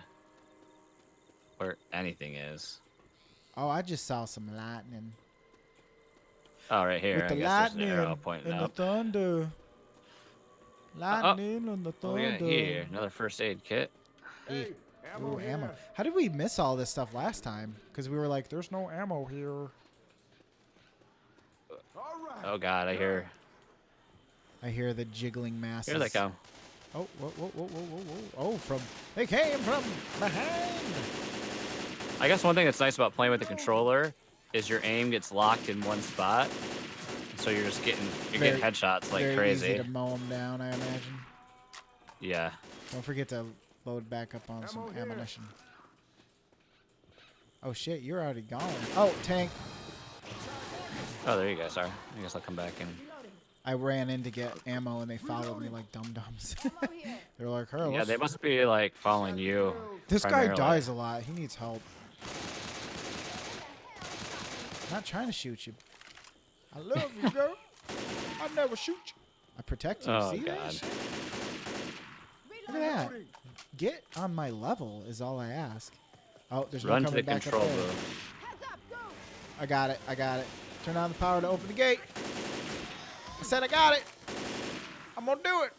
where anything is. Oh, I just saw some lightning. Oh, right here. With the I guess there's an arrow lightning pointing and the up. thunder. Lightning and the What we thunder. got here? Another first aid kit. Hey, ooh, ammo. How did we miss all this stuff last time? Because we were like, there's no ammo here. Oh God, I hear the jiggling masses. Here they come. Oh, whoa, whoa, whoa, whoa, whoa, whoa. They came from behind. I guess one thing that's nice about playing with the controller is your aim gets locked in one spot, so you're just getting headshots like very crazy. Easy to mow them down, I imagine. Yeah. Don't forget to load back up on some ammunition. Oh shit, you're already gone. Oh, tank. Oh, there you guys are. I guess I'll come back and. I ran in to get ammo and they followed me like dum-dums. They're like, hey, Yeah, they must be like following you. this guy primarily. dies a lot. He needs help. I'm not trying to shoot you. I love you, girl. I'll never shoot you. I protect you. Oh, See God. that shit? Look get on my level is all I ask. Oh, there's Run no to the coming back control up there. booth. I got it. I got it. Turn on the power to open the gate. I said I got it. I'm gonna do it.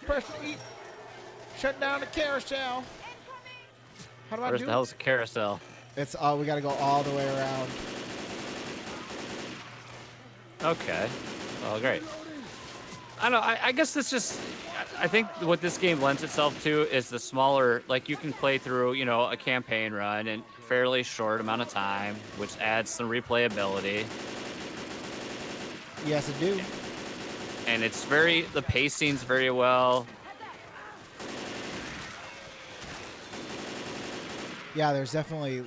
Press E. Shut down the carousel. How do I Where's do the hell's the carousel? It's all. We gotta go all the way around. Okay. Oh, great. I don't know. I guess this just. I think what this game lends itself to is the smaller. Like you can play through, you know, a campaign run in fairly short amount of time, which adds some replayability. Yes, I do. And it's very. The pacing's very well. Yeah, there's definitely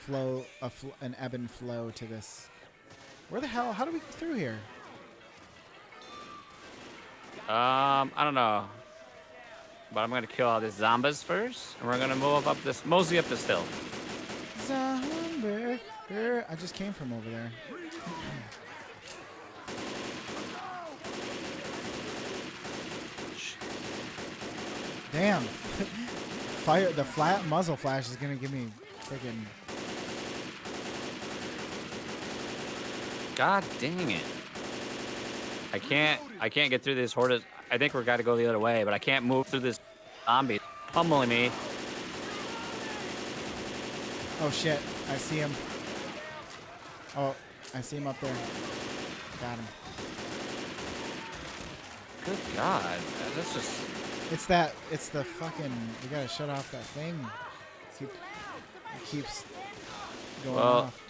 an ebb and flow to this. Where the hell? How do we get through here? I don't know. But I'm gonna kill all these zombies first, and we're gonna mosey up this hill. Zombie. I just came from over there. Damn. Fire. The flat muzzle flash is gonna give me freaking. God dang it. I can't get through this horde. I think we're got to go the other way, but I can't move through this zombie pummeling me. Oh shit! I see him. Oh, I see him up there. Got him. Good God, that's just. It's the fucking. We gotta shut off that thing. It keeps going off.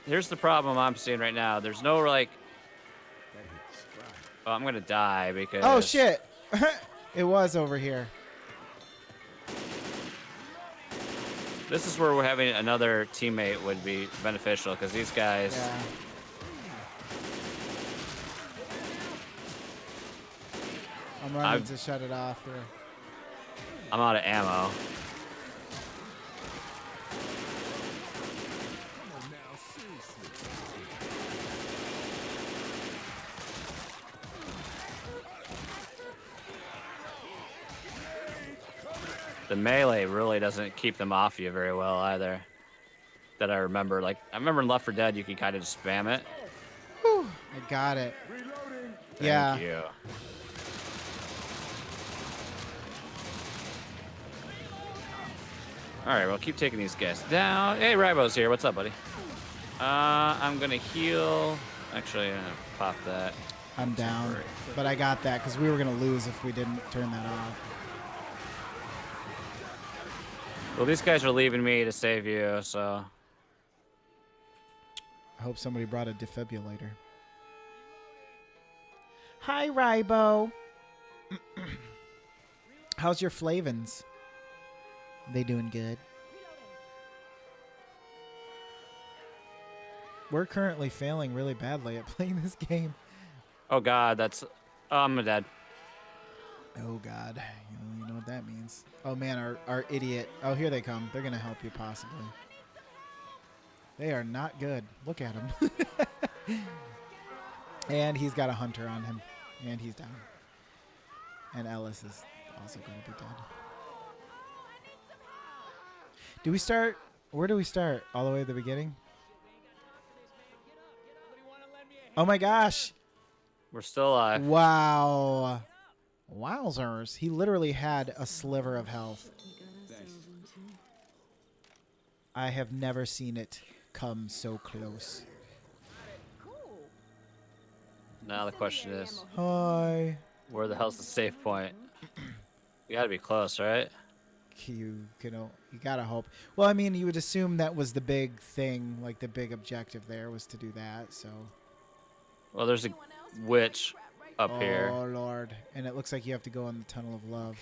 Here's the problem I'm seeing right now. There's no like. Oh, I'm gonna die because. Oh shit! It was over here. This is where we're having another teammate would be beneficial because these guys. Yeah. I'm running to shut it off here. I'm out of ammo. The melee really doesn't keep them off you very well either. That I remember. Like, I remember in Left 4 Dead, you can kind of just spam it. Whew, I got it. Yeah. Thank you. All right, well, keep taking these guys down. Hey, Ribo's here. What's up, buddy? I'm going to heal. Actually, I'm going to pop that. I'm down. But I got that because we were going to lose if we didn't turn that off. Well, these guys are leaving me to save you, so. I hope somebody brought a defibrillator. Hi, Ribo. How's your Flavins? They doing good? We're currently failing really badly at playing this game. Oh, God, that's. Oh, I'm dead. Oh, God. You know what that means. Oh, man, our idiot. Oh, here they come. They're going to help you, possibly. They are not good. Look at him. And he's got a hunter on him. And he's down. And Ellis is also going to be dead. Do we start? Where do we start? All the way at the beginning? Oh, my gosh. We're still alive. Wow. Wowzers. He literally had a sliver of health. I have never seen it come so close. Now the question is, Hi. where the hell's the safe point? You gotta be close, right? You gotta hope. Well, I mean, you would assume that was the big thing, like the big objective there was to do that, so. Well, there's a witch up here. Oh, Lord. And it looks like you have to go in the Tunnel of Love.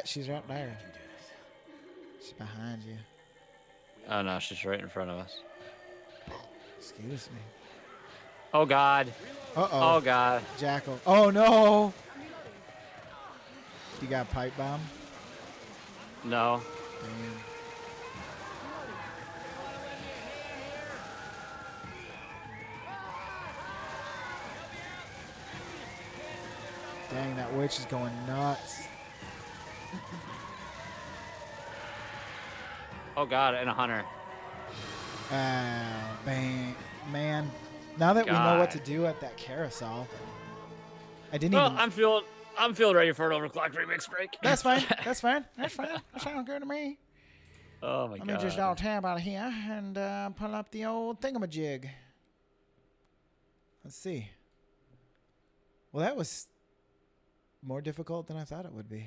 She's right there. She's behind you. Oh, no, she's right in front of us. Excuse me. Oh, God. Uh-oh. Oh, God. Jackal. Oh, no. You got a pipe bomb? No. Dang, that witch is going nuts. Oh God, and a hunter. Bang, man. Now that we know what to do at that carousel, I didn't even. I'm feeling ready for an overclocked remix break. That's fine. That's fine. That's fine. That sounds good to me. Oh my God. Let me just tab out of here and pull up the old thingamajig. Let's see. Well, that was more difficult than I thought it would be.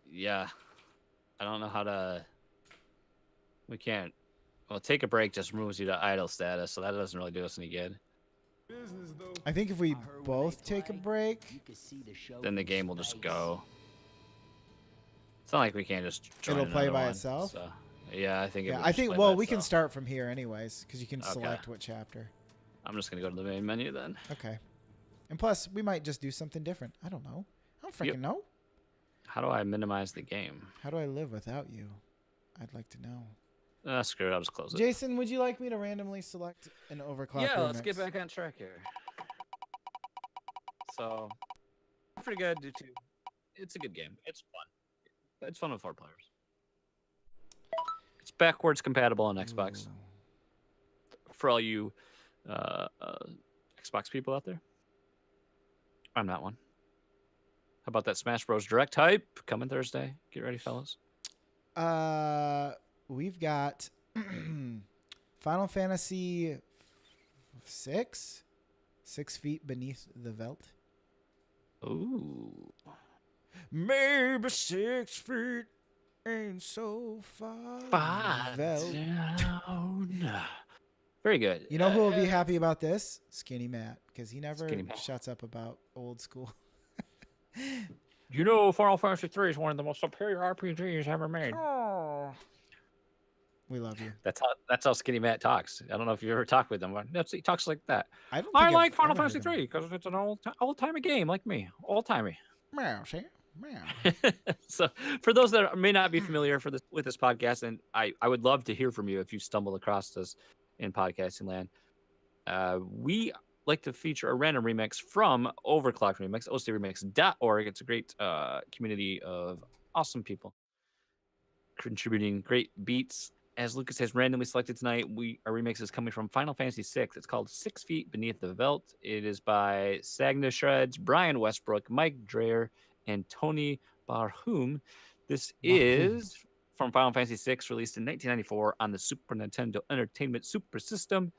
Yeah. I don't know how to. We can't. Well, take a break just moves you to idle status, so that doesn't really do us any good. I think if we both take a break, then the game will just go. It's not like we can't just join it'll play by one, itself. So, yeah, I think. Yeah, I think. Well, we can start from here anyways, because you can select what chapter. I'm just gonna go to the main menu then. Okay. And plus, we might just do something different. I don't know. I don't freaking know. How do I minimize the game? How do I live without you? I'd like to know. Screw it. I'll just close it. Jason, would you like me to randomly select an overclock Yeah, remix? let's get back on track here. So, pretty good. It's a good game. It's fun. It's fun with 4 players. It's backwards compatible on Xbox. For all you Xbox people out there. I'm not one. How about that Smash Bros. Direct hype coming Thursday? Get ready, fellas. We've got Final Fantasy 6, 6 Feet Beneath the Veld. Ooh. Maybe 6 feet ain't so far down. Very good. You know who will be happy about this? Skinny Matt, because he never shuts up about old school. You know, Final Fantasy 3 is one of the most superior RPGs ever made. Oh. We love you. That's how Skinny Matt talks. I don't know if you ever talked with him. He talks like that. I like Final Fantasy 3 because it's an old-timey game like me. Old-timey. Meow, see? Meow. So for those that may not be familiar with this podcast, and I would love to hear from you if you stumbled across this in podcasting land. We like to feature a random remix from Overclocked Remix, ocremix.org. It's a great community of awesome people contributing great beats. As Lucas has randomly selected tonight, our remix is coming from Final Fantasy VI. It's called 6 Feet Beneath the Veld. It is by Sagna Shreds, Brian Westbrook, Mike Dreyer, and Tony Barhum. This is from Final Fantasy VI, released in 1994 on the Super Nintendo Entertainment Super System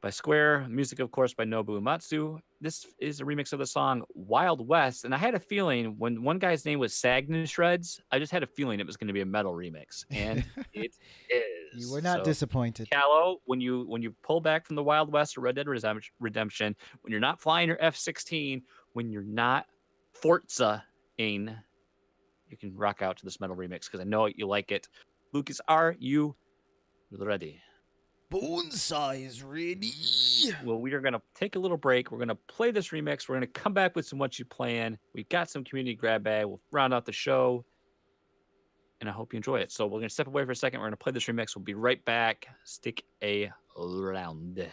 by Square. Music, of course, by Nobuo Uematsu. This is a remix of the song Wild West. And I had a feeling when one guy's name was Sagna Shreds, I just had a feeling it was going to be a metal remix. And it is. You were not disappointed. Callow, when you pull back from the Wild West or Red Dead Redemption, when you're not flying your F-16, when you're not Forza-ing, you can rock out to this metal remix because I know you like it. Lucas, are you ready? Bonsai is ready. Well, we are going to take a little break. We're going to play this remix. We're going to come back with some What You Plan. We've got some community grab bag. We'll round out the show. And I hope you enjoy it. So we're going to step away for a second. We're going to play this remix. We'll be right back. Stick around.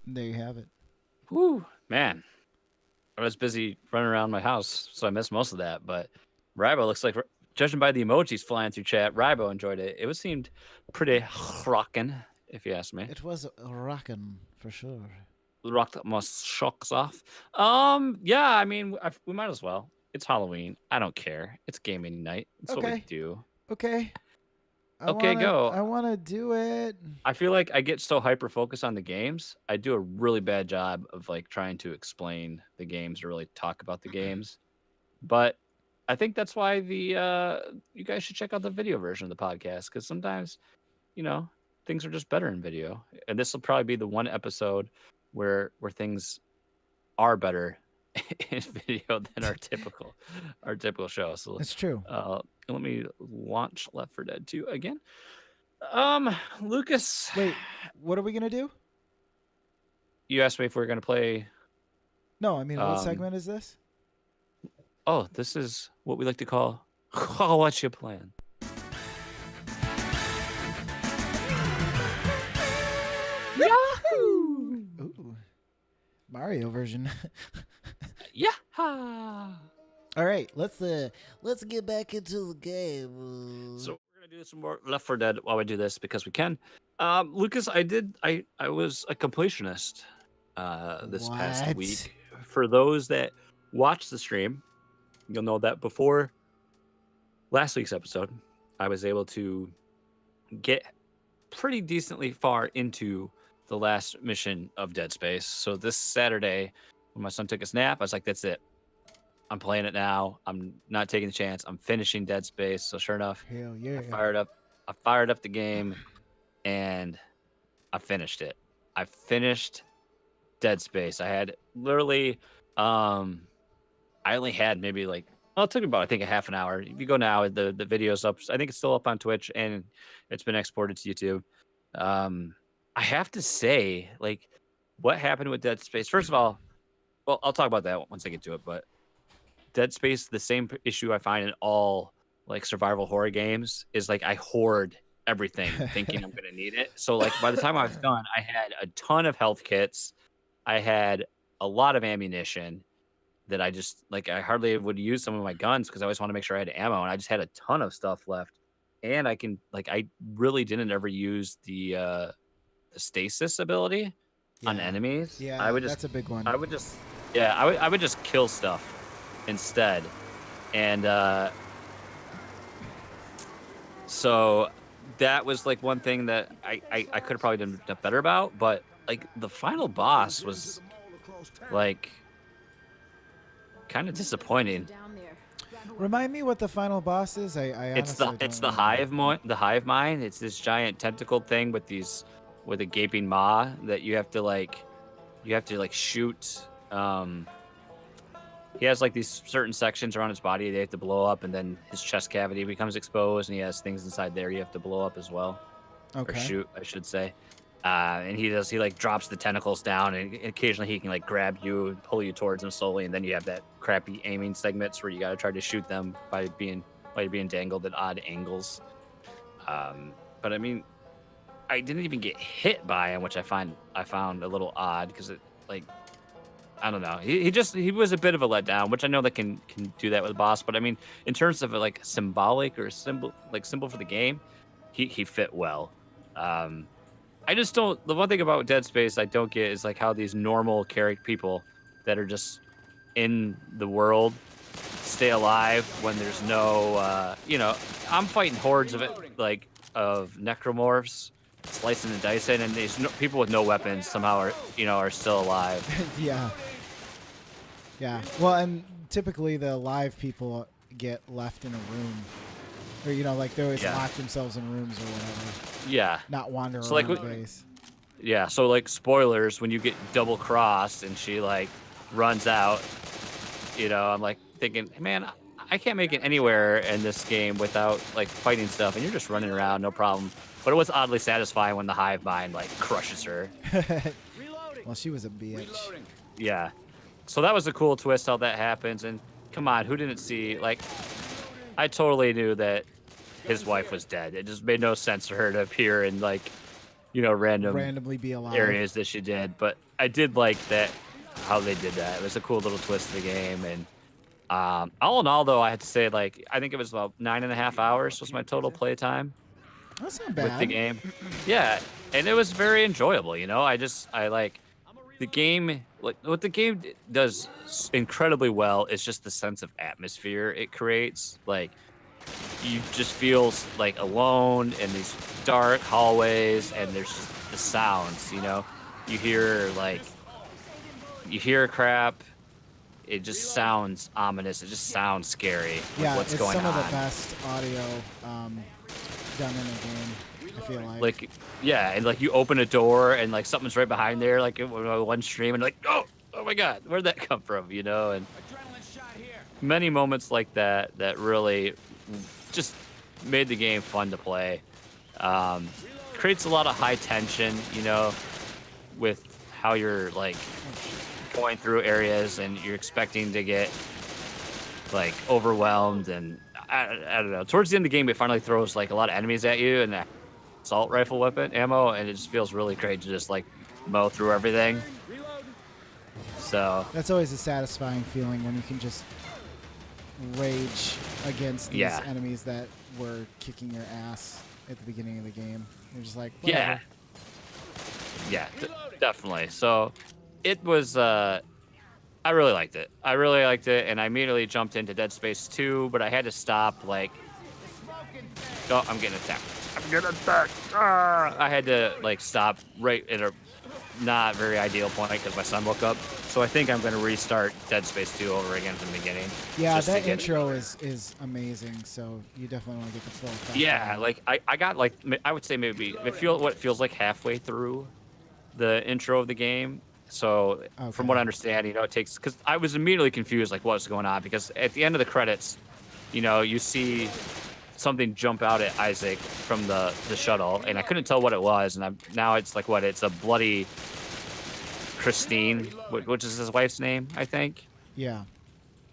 There you have it. Whew, man. I was busy running around my house, so I missed most of that. But Rybo looks like, judging by the emojis flying through chat, Rybo enjoyed it. It seemed pretty rockin', if you ask me. It was rockin' for sure. Rocked my shocks off. Yeah, I mean, we might as well. It's Halloween. I don't care. It's gaming night. It's what we do. Okay. Go. I want to do it. I feel like I get so hyper focused on the games. I do a really bad job of like trying to explain the games or really talk about the games. But I think that's why you guys should check out the video version of the podcast, because sometimes, things are just better in video. And this will probably be the one episode where things are better in video than our typical show. So it's true. Let me launch Left 4 Dead 2 again. Lucas. Wait, what are we gonna do? You asked me if we were gonna play. No, I mean, what segment is this? Oh, this is what we like to call what's your plan? Yahoo! Ooh. Mario version. Yeah. All right, let's get back into the game. So we're gonna do some more Left 4 Dead while we do this because we can. Lucas, I was a completionist this past week. For those that watched the stream, you'll know that before last week's episode, I was able to get pretty decently far into the last mission of Dead Space. So this Saturday, when my son took his nap, I was like, that's it. I'm playing it now. I'm not taking the chance. I'm finishing Dead Space. So sure enough, hell yeah. I fired up the game and I finished it. I finished Dead Space. I had literally I only had maybe it took about, I think, a half an hour. If you go now, the video's up. I think it's still up on Twitch and it's been exported to YouTube. I have to say, what happened with Dead Space? First of all, well, I'll talk about that once I get to it, but Dead Space, the same issue I find in all survival horror games is I hoard everything thinking I'm going to need it. So by the time I was done, I had a ton of health kits. I had a lot of ammunition that I just I hardly would use some of my guns because I always want to make sure I had ammo, and I just had a ton of stuff left. And I really didn't ever use the stasis ability on enemies. Yeah, that's a big one. I would just kill stuff instead. And so that was one thing that I could have probably done better about, but the final boss was kind of disappointing. Remind me what the final boss is. It's the hive mind. It's this giant tentacled thing with a gaping maw that you have to shoot. He has these certain sections around his body they have to blow up, and then his chest cavity becomes exposed, and he has things inside there you have to blow up as well. Okay. Or shoot, I should say. And he drops the tentacles down, and occasionally he can grab you and pull you towards him slowly, and then you have that crappy aiming segments where you got to try to shoot them by being dangled at odd angles. But I mean, I didn't even get hit by him, which I found a little odd because I don't know. He was a bit of a letdown, which I know that can do that with a boss. But I mean, in terms of symbolic or symbol for the game, he fit well. I just don't. The one thing about Dead Space I don't get is how these normal character people that are just in the world stay alive when there's no. I'm fighting hordes of it, of necromorphs, slicing and dicing, and these people with no weapons somehow are still alive. Yeah. Yeah. Well, and typically the alive people get left in a room. Or, they always lock themselves in rooms or whatever. Yeah. Not wander around the base. Yeah, so, spoilers, when you get double-crossed and she, runs out, I'm, thinking, man, I can't make it anywhere in this game without, fighting stuff, and you're just running around, no problem. But it was oddly satisfying when the hive mind, crushes her. Well, she was a bitch. Reloading. Yeah. So that was a cool twist how that happens, and come on, who didn't see, I totally knew that his wife was dead. It just made no sense for her to appear in randomly be alive areas that she did. But I did like that how they did that. It was a cool little twist to the game, and all in all, though, I had to say like I think it was about 9.5 hours was my total play time That's not with the bad. game. Yeah, and it was very enjoyable. I like the game. Like what the game does incredibly well is just the sense of atmosphere it creates. Like you just feel like alone in these dark hallways, and there's just the sounds. You hear crap. It just sounds ominous. It just sounds scary with Yeah, what's it's going some on. of the best audio done in a game, I feel like. Like, yeah, and like you open a door and like something's right behind there, like in one stream, and like, oh my God, where'd that come from? And many moments like that really just made the game fun to play. Creates a lot of high tension, with how you're like going through areas and you're expecting to get like overwhelmed, and I don't know. Towards the end of the game, it finally throws like a lot of enemies at you and that assault rifle weapon ammo, and it just feels really great to just like mow through everything. So that's always a satisfying feeling when you can just rage against these enemies that were kicking your ass at the beginning of the game. You're just like, whatever. Yeah, definitely. So it was I really liked it. And I immediately jumped into Dead Space 2, but I had to stop like I'm getting attacked. I had to like stop right at a not very ideal point because my son woke up. So I think I'm going to restart Dead Space 2 over again from the beginning. Yeah, that intro is amazing. So you definitely want to get the full effect. Yeah, like I got like I would say maybe what feels like halfway through the intro of the game. So from what I understand, it takes, because I was immediately confused like what's going on, because at the end of the credits, you see something jump out at Isaac from the shuttle, and I couldn't tell what it was, and now it's like it's a bloody Christine, which is his wife's name, I think. Yeah.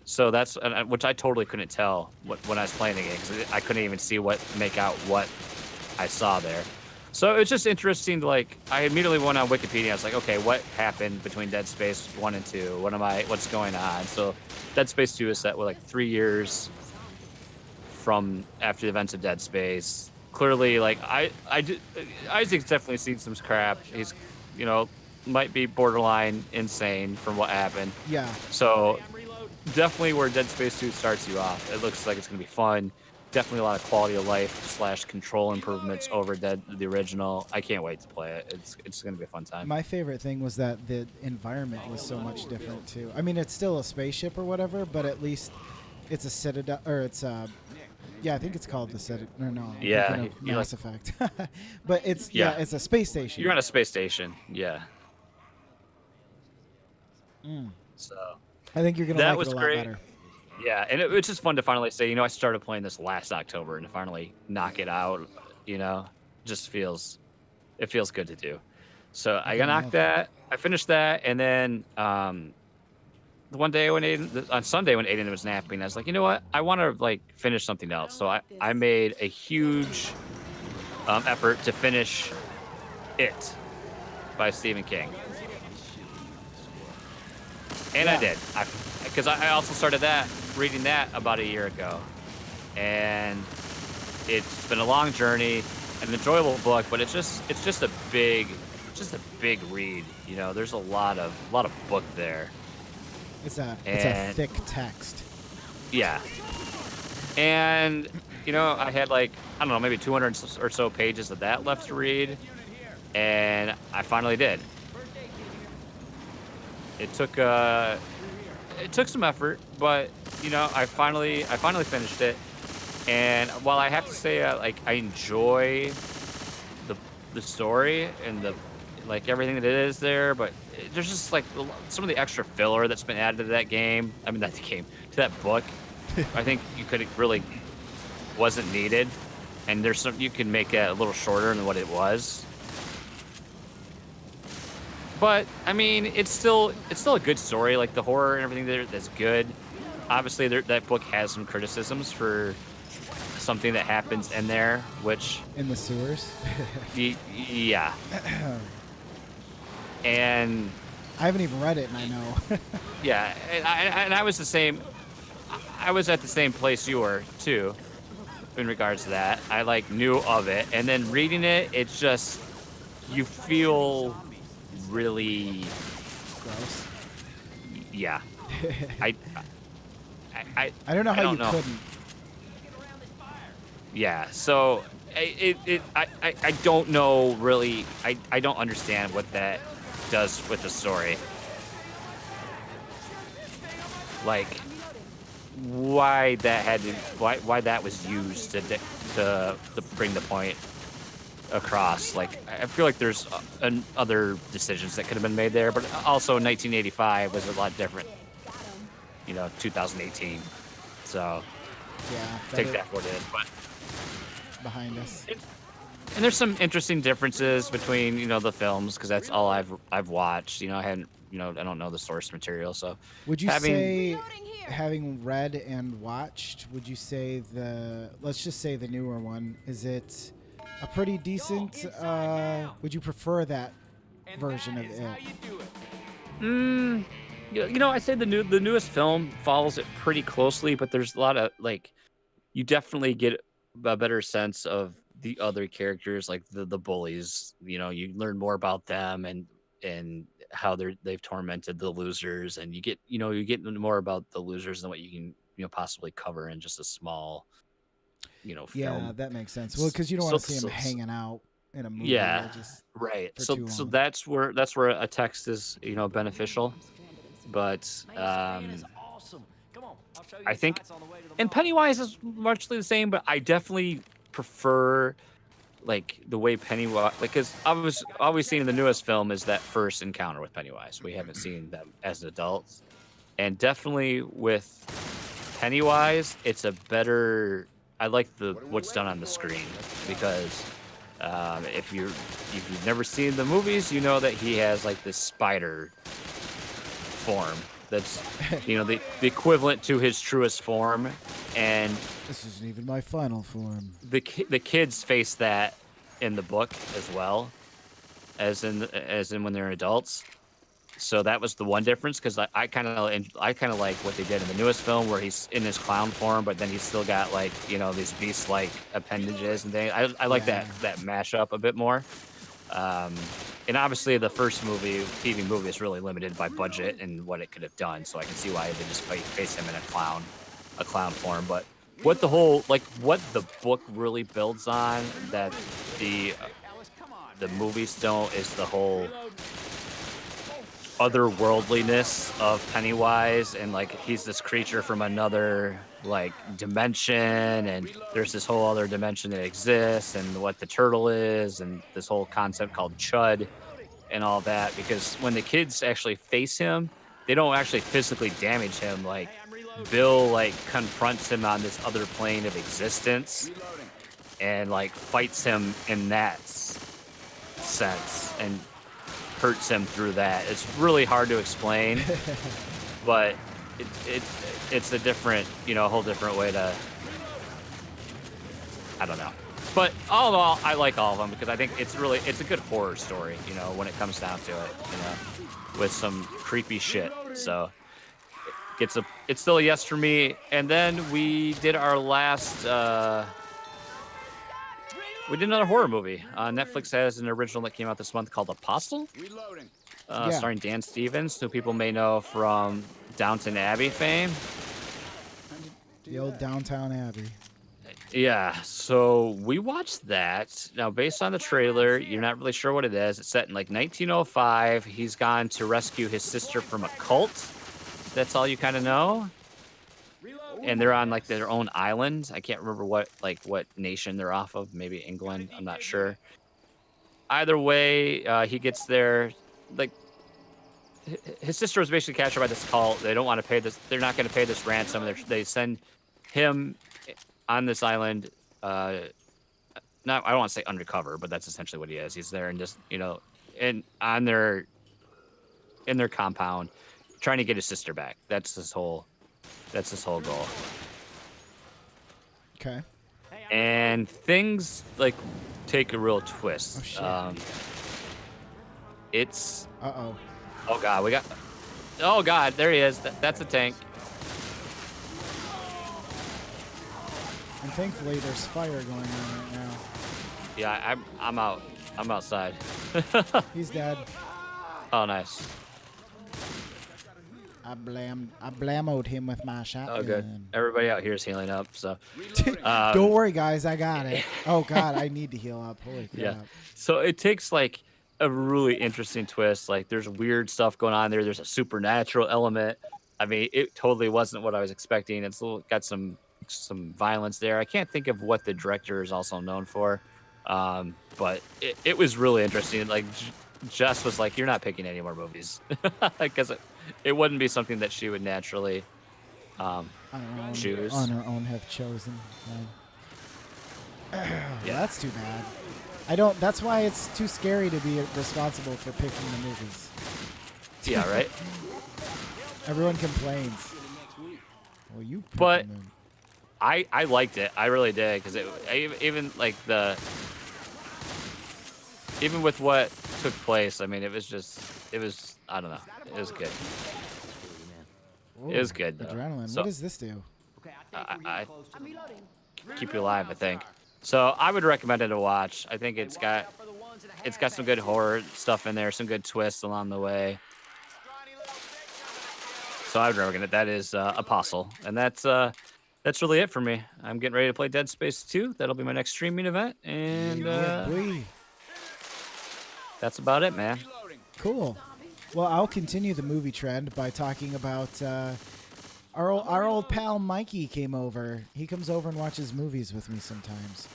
So that's which I totally couldn't tell when I was playing the game, because I couldn't even make out what I saw there. So it's just interesting to like, I immediately went on Wikipedia. I was like, okay, what happened between Dead Space 1 and 2? What's going on? So Dead Space 2 is set with like 3 years from after the events of Dead Space. Clearly, like Isaac's definitely seen some crap. He's, might be borderline insane from what happened. Yeah. So definitely where Dead Space 2 starts you off. It looks like it's going to be fun. Definitely a lot of quality of life / control improvements over the original. I can't wait to play it. It's going to be a fun time. My favorite thing was that the environment was so much different too. I mean, it's still a spaceship or whatever, but at least it's a citadel, or it's I think it's called the Citadel. Or no, yeah, Mass Effect. But it's it's a space station. You're on a space station. Yeah. So I think you're gonna like it a lot better. Yeah, and it's just fun to finally say, I started playing this last October, and to finally knock it out, just feels good to do. So I knocked that. I finished that, and then one day on Sunday when Aiden was napping, I was like, you know what? I want to like finish something else. So I made a huge effort to finish It by Stephen King. And I did. Because I also started reading that about a year ago. And it's been a long journey, an enjoyable book, but it's just a big read. There's a lot of book there. It's a thick text. Yeah. And I had like, I don't know, maybe 200 or so pages of that left to read, and I finally did. It took some effort, but I finally finished it. And while I have to say, I enjoy the story and the everything that it is there, but there's just like some of the extra filler that's been added to that game. I mean, to that book. I think you could really wasn't needed, and there's you can make it a little shorter than what it was. But I mean, it's still a good story. Like the horror and everything there, that's good. Obviously, that book has some criticisms for something that happens in there, which in the sewers. Yeah. And I haven't even read it, and I know. Yeah, and I was the same. I was at the same place you were too, in regards to that. I like knew of it, and then reading it, it's just you feel really Gross. yeah. I I don't know I how don't you know. couldn't. Yeah, so I don't know really. I don't understand what that does with the story. Like why that had to, why that was used to bring the point across. Like I feel like there's other decisions that could have been made there, but also 1985 was a lot different. 2018. So Yeah. take that for what it is, but. Behind us. And there's some interesting differences between, the films because that's all I've watched. I hadn't, I don't know the source material. So Would you say, having read and watched, would you say let's just say the newer one, is it a pretty decent, would you prefer that version of it? I say the newest film follows it pretty closely, but there's a lot of you definitely get a better sense of the other characters, like the bullies. You learn more about them and how they've tormented the losers, and you get more about the losers than what you can possibly cover in just a small film. Yeah, that makes sense. Well, because you don't want to see them hanging out in a movie. Yeah, right. So that's where a text is beneficial, but I think, and Pennywise is largely the same, but I definitely prefer the way Pennywise, because I was always seeing in the newest film is that first encounter with Pennywise. We haven't seen them as adults, and definitely with Pennywise, it's a better. I like what's done on the screen because if you've never seen the movies, you know that he has this spider form. That's the equivalent to his truest form, and this isn't even my final form. The kids face that in the book as well, as in when they're adults. So that was the one difference, because I kind of like what they did in the newest film where he's in his clown form, but then he's still got these beast-like appendages and things. I like that mashup a bit more. And obviously the first TV movie is really limited by budget and what it could have done. So I can see why they just face him in a clown form. But what the book really builds on that the movies don't is the whole otherworldliness of Pennywise, and he's this creature from another dimension, and there's this whole other dimension that exists, and what the turtle is, and this whole concept called Chud and all that. Because when the kids actually face him, they don't actually physically damage him. Bill confronts him on this other plane of existence and fights him in that sense and hurts him through that. It's really hard to explain, but it's a different, a whole different way to, I don't know. But all in all, I like all of them because I think it's a good horror story, when it comes down to it, with some creepy shit. So it's still a yes for me. And then we did our last, we did another horror movie. Netflix has an original that came out this month called Apostle, starring Dan Stevens, who people may know from Downton Abbey fame. The old Downtown Abbey. Yeah, so we watched that. Now, based on the trailer, you're not really sure what it is. It's set in 1905. He's gone to rescue his sister from a cult. That's all you kind of know. And they're on their own island. I can't remember what nation they're off of. Maybe England. I'm not sure. Either way, he gets there. His sister was basically captured by this cult. They don't want to pay this. They're not going to pay this ransom. They send him on this island. I don't want to say undercover, but that's essentially what he is. He's there and just in their compound, trying to get his sister back. That's his whole goal. Okay. And things take a real twist. Oh, shit. It's Oh god, we got. Oh god, there he is. That's a tank. And thankfully, there's fire going on right now. Yeah, I'm out. I'm outside. He's dead. Oh, nice. I blammoed him with my shotgun. Oh, good. Everybody out here is healing up, so. Don't worry, guys. I got it. Oh, God. I need to heal up. Holy crap. Yeah. So it takes, like, a really interesting twist. Like, there's weird stuff going on there. There's a supernatural element. I mean, it totally wasn't what I was expecting. It's got some violence there. I can't think of what the director is also known for, but it was really interesting. Like, Jess was like, "You're not picking any more movies," because it wouldn't be something that she would naturally choose. On her own, have chosen. Yeah, that's too bad. I don't. That's why it's too scary to be responsible for picking the movies. Yeah, right. Everyone complains. Well, you. But I liked it. I really did, because even like even with what took place, I mean, it was I don't know. It was good. Ooh, it was good though. Adrenaline. So, what does this do? I keep you alive, I think. So I would recommend it to watch. I think it's got some good horror stuff in there, some good twists along the way. So I would recommend it. That is Apostle, and that's really it for me. I'm getting ready to play Dead Space 2. That'll be my next streaming event, and that's about it, man. Cool. Well, I'll continue the movie trend by talking about our old pal Mikey came over. He comes over and watches movies with me sometimes,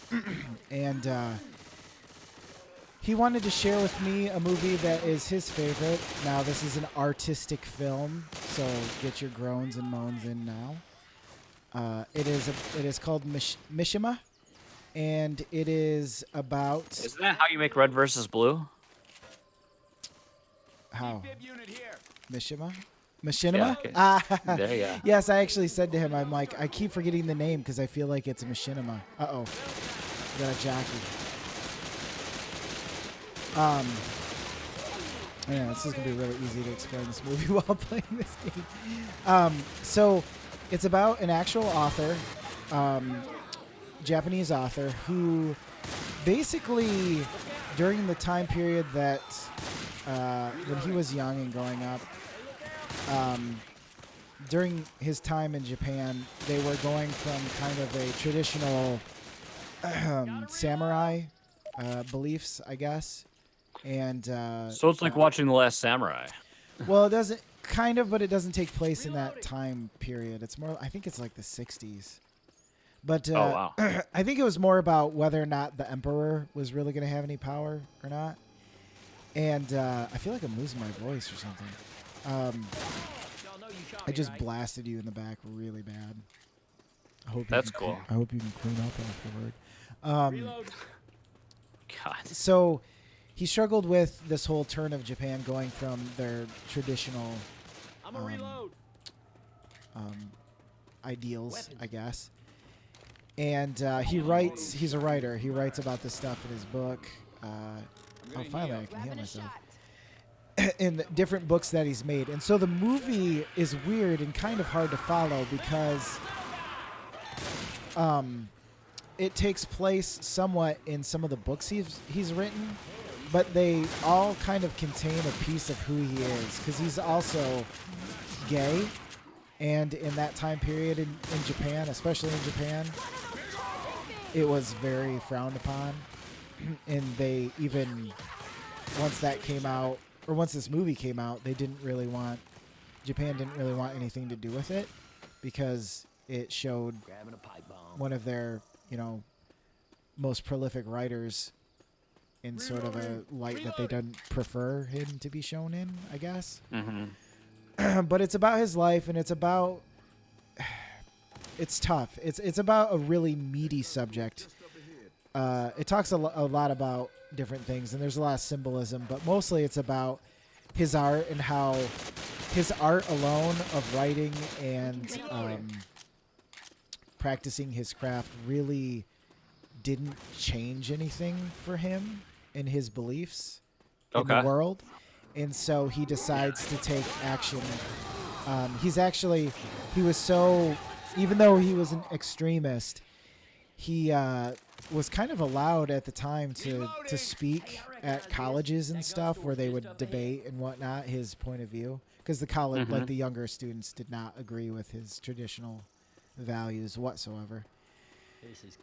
and he wanted to share with me a movie that is his favorite. Now, this is an artistic film, so get your groans and moans in now. It is called Mishima, and it is about. Isn't that how you make red versus blue? How? Mishima? Machinima? Yeah, okay. There you go. Yes, I actually said to him, I'm like, I keep forgetting the name because I feel like it's a machinima. Uh-oh. We got a jockey. Yeah, this is going to be really easy to explain this movie while playing this game. So, it's about an actual author, Japanese author, who basically, during the time period that when he was young and growing up, during his time in Japan, they were going from kind of a traditional samurai beliefs, I guess. And so it's like watching The Last Samurai. Well, it doesn't but it doesn't take place in that time period. It's more, I think it's like the 60s. But oh, wow. I think it was more about whether or not the emperor was really going to have any power or not. And I feel like I'm losing my voice or something. I just blasted you in the back really bad. That's cool. I hope you can clean up afterward. God. So he struggled with this whole turn of Japan going from their traditional ideals, I guess. And he's a writer. He writes about this stuff in his book. Finally I can heal myself. In the different books that he's made. And so the movie is weird and kind of hard to follow because it takes place somewhat in some of the books he's written, but they all kind of contain a piece of who he is, because he's also gay, and in that time period in Japan, especially in Japan, it was very frowned upon. And they even, once that came out, or once this movie came out, Japan didn't really want anything to do with it, because it showed one of their, most prolific writers in sort of a light that they didn't prefer him to be shown in, I guess. Mm-hmm. But it's about his life, and it's tough. It's about a really meaty subject. It talks a lot about different things, and there's a lot of symbolism, but mostly it's about his art and how his art alone of writing and practicing his craft really didn't change anything for him in his beliefs in the world. and so he decides to take action. He was so, even though he was an extremist, he was kind of allowed at the time to speak at colleges and stuff where they would debate and whatnot his point of view, because the college, like the younger students, did not agree with his traditional values whatsoever.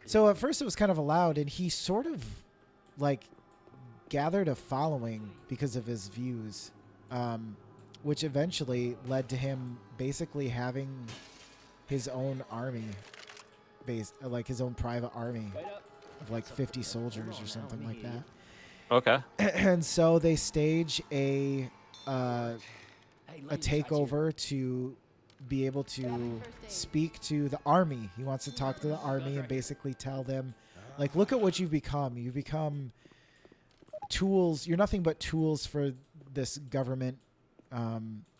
So at first it was kind of allowed, and he sort of like gathered a following because of his views, which eventually led to him basically having his own army, like his own private army of like 50 soldiers or something like that. Okay. And so they stage a takeover to be able to speak to the army. He wants to talk to the army and basically tell them, like, look at what you've become. You've become tools. You're nothing but tools for this government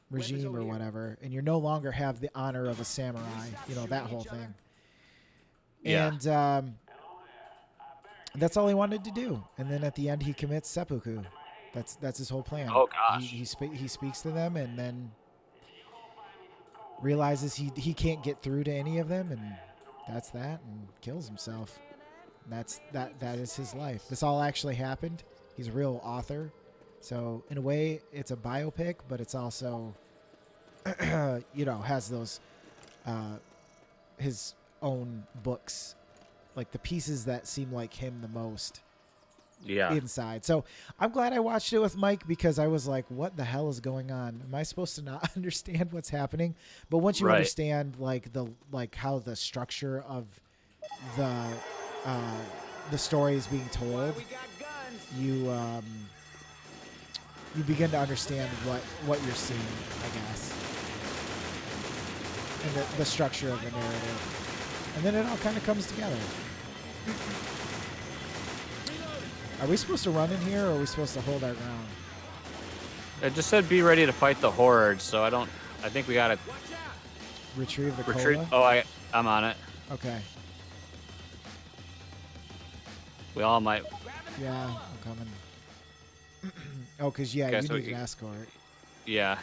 regime or whatever, and you no longer have the honor of a samurai. You know, that whole thing. Yeah. And that's all he wanted to do. And then at the end, he commits seppuku. That's his whole plan. Oh gosh. He speaks to them and then realizes he can't get through to any of them, and that's that, and kills himself. That is his life. This all actually happened. He's a real author. So in a way, it's a biopic, but it's also, has those, his own books, like the pieces that seem like him the most. Yeah. Inside. So I'm glad I watched it with Mike, because I was like, what the hell is going on? Am I supposed to not understand what's happening? But once you understand how the structure of the story is being told, you begin to understand what you're seeing, I guess. And the structure of the narrative. And then it all kind of comes together. Are we supposed to run in here, or are we supposed to hold our ground? It just said be ready to fight the horde, so I think we gotta retrieve the retreat. cola? Oh, I'm on it. Okay. We all might. Yeah, I'm coming. Oh, because, you need an escort. Yeah.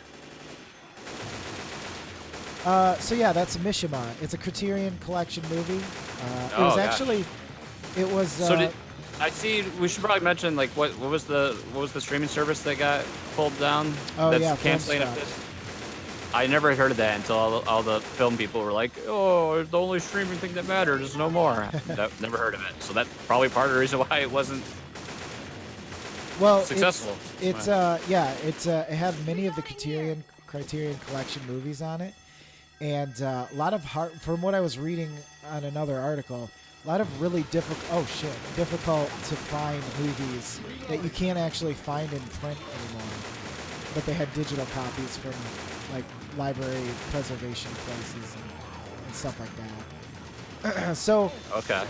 So, yeah, that's Mishima. It's a Criterion Collection movie. It was... So I see. We should probably mention, like, what was the streaming service that got pulled down? Oh, that's canceling of this. I never heard of that until all the film people were like, "Oh, the only streaming thing that matters is no more." Never heard of it. So that's probably part of the reason why it wasn't successful. It had many of the Criterion Collection movies on it, and a lot of from what I was reading on another article. A lot of really difficult to find movies that you can't actually find in print anymore. But they had digital copies from like library preservation places and stuff like that. So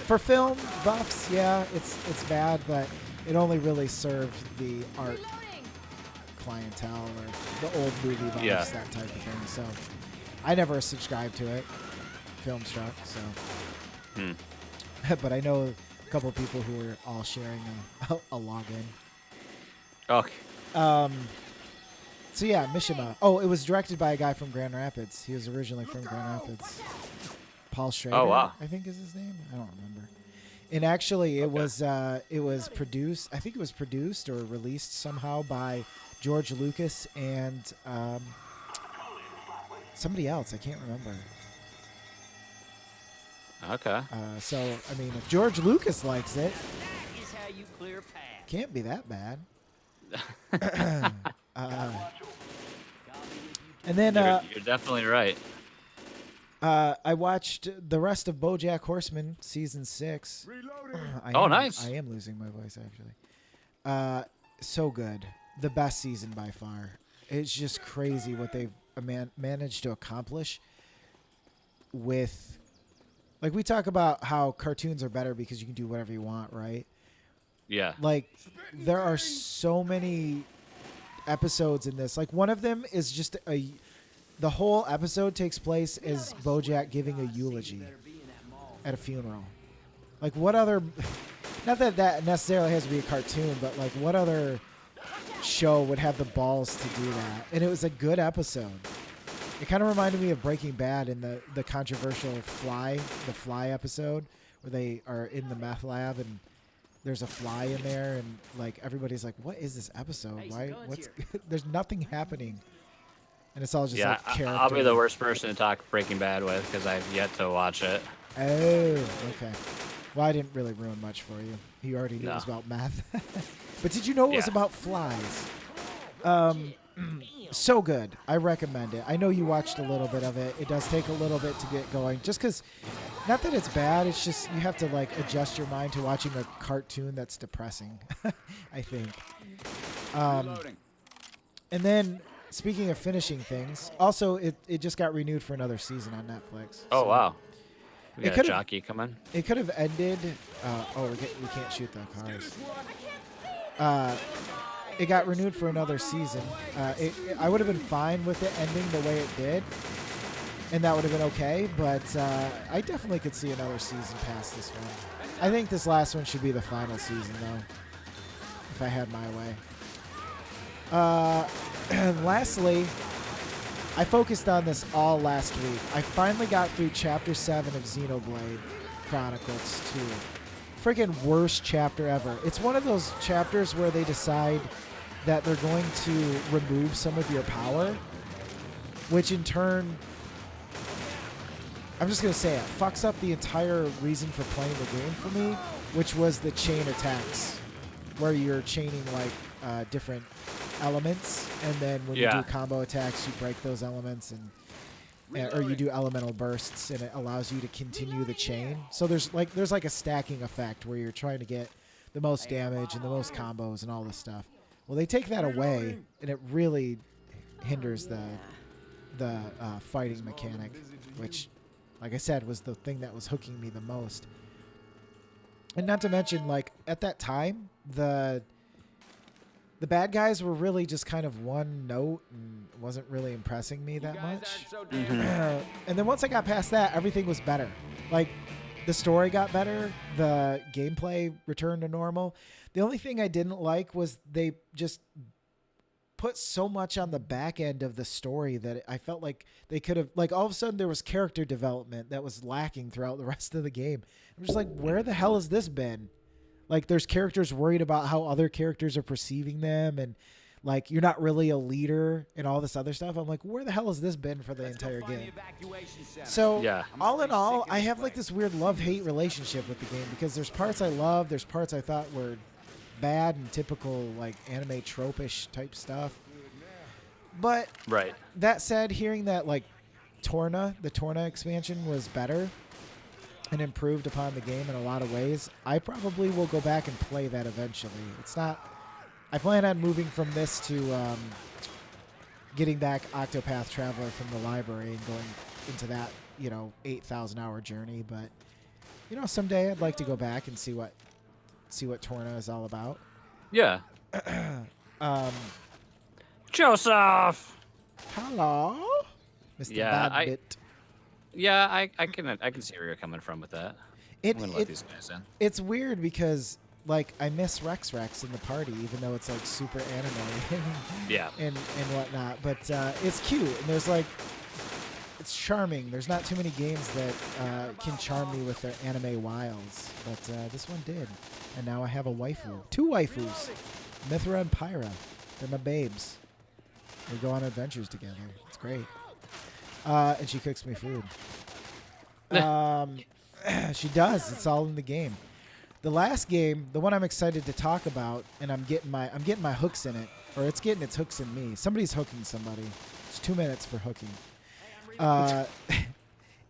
for film buffs, yeah, it's bad, but it only really served the art clientele or the old movie buffs, that type of thing. So I never subscribed to it, Filmstruck, so. But I know a couple of people who are all sharing a login. Okay. So yeah, Mishima. Oh, it was directed by a guy from Grand Rapids. He was originally from Grand Rapids. Paul Schrader, I think is his name. I don't remember. And actually, it was produced. I think it was produced or released somehow by George Lucas and somebody else. I can't remember. Okay. So, I mean, if George Lucas likes it, can't be that bad. And then you're definitely right. I watched the rest of BoJack Horseman season 6. Nice. I am losing my voice actually. So good, the best season by far. It's just crazy what they've managed to accomplish with. Like, we talk about how cartoons are better because you can do whatever you want, right? Yeah. Like, there are so many episodes in this. Like, one of them is just the whole episode takes place as BoJack giving a eulogy at a funeral. Like, what other... Not that necessarily has to be a cartoon, but, like, what other show would have the balls to do that. And it was a good episode. It kind of reminded me of Breaking Bad in the controversial the Fly episode where they are in the meth lab and there's a fly in there and like everybody's like, what is this episode? What's there's nothing happening. And it's all just like character. I'll be the worst person to talk Breaking Bad with because I've yet to watch it. Oh, okay. Well, I didn't really ruin much for you. You already knew it was about meth. But did you know it was about flies? So good. I recommend it. I know you watched a little bit of it. It does take a little bit to get going. Just because, not that it's bad, it's just you have to like adjust your mind to watching a cartoon that's depressing, I think. And then, speaking of finishing things, also it just got renewed for another season on Netflix. Oh, so wow. We got a jockey coming. It could have ended. We can't shoot the cars. It got renewed for another season. I would have been fine with it ending the way it did, and that would have been okay. But I definitely could see another season past this one. I think this last one should be the final season, though, if I had my way. And lastly, I focused on this all last week. I finally got through Chapter 7 of Xenoblade Chronicles 2. Friggin' worst chapter ever. It's one of those chapters where they decide that they're going to remove some of your power, which in turn, I'm just going to say it, fucks up the entire reason for playing the game for me, which was the chain attacks, where you're chaining like different elements, and then when you do combo attacks, you break those elements, and or you do elemental bursts, and it allows you to continue the chain. So there's like a stacking effect where you're trying to get the most damage and the most combos and all this stuff. Well, they take that away, and it really hinders the fighting mechanic, which, like I said, was the thing that was hooking me the most. And not to mention, like at that time, the bad guys were really just kind of one note and wasn't really impressing me that much. And then once I got past that, everything was better. Like, the story got better. The gameplay returned to normal. The only thing I didn't like was they just put so much on the back end of the story that I felt like they could have, like, all of a sudden there was character development that was lacking throughout the rest of the game. I'm just like, where the hell has this been? Like, there's characters worried about how other characters are perceiving them, and like you're not really a leader and all this other stuff. I'm like, where the hell has this been for the entire game? So all in all, I have like this weird love-hate relationship with the game, because there's parts I love, there's parts I thought were bad and typical like anime trope-ish type stuff. But that said, hearing that like the Torna expansion was better and improved upon the game in a lot of ways, I probably will go back and play that eventually. It's not, I plan on moving from this to getting back Octopath Traveler from the library and going into that, 8,000 hour journey. But someday I'd like to go back and see what Torna is all about. Yeah. Joseph. Hello, Mr. Bandit. I can see where you're coming from with that. I'm gonna let these guys in. It's weird because like I miss Rex in the party, even though it's like super anime and whatnot. But it's cute, and there's like, it's charming. There's not too many games that can charm me with their anime wiles, but this one did. And now I have a waifu, 2 waifus, Mithra and Pyra. They're my babes. We go on adventures together. It's great. And she cooks me food. She does. It's all in the game. The last game, the one I'm excited to talk about, and I'm getting my hooks in it, or it's getting its hooks in me. Somebody's hooking somebody. It's 2 minutes for hooking.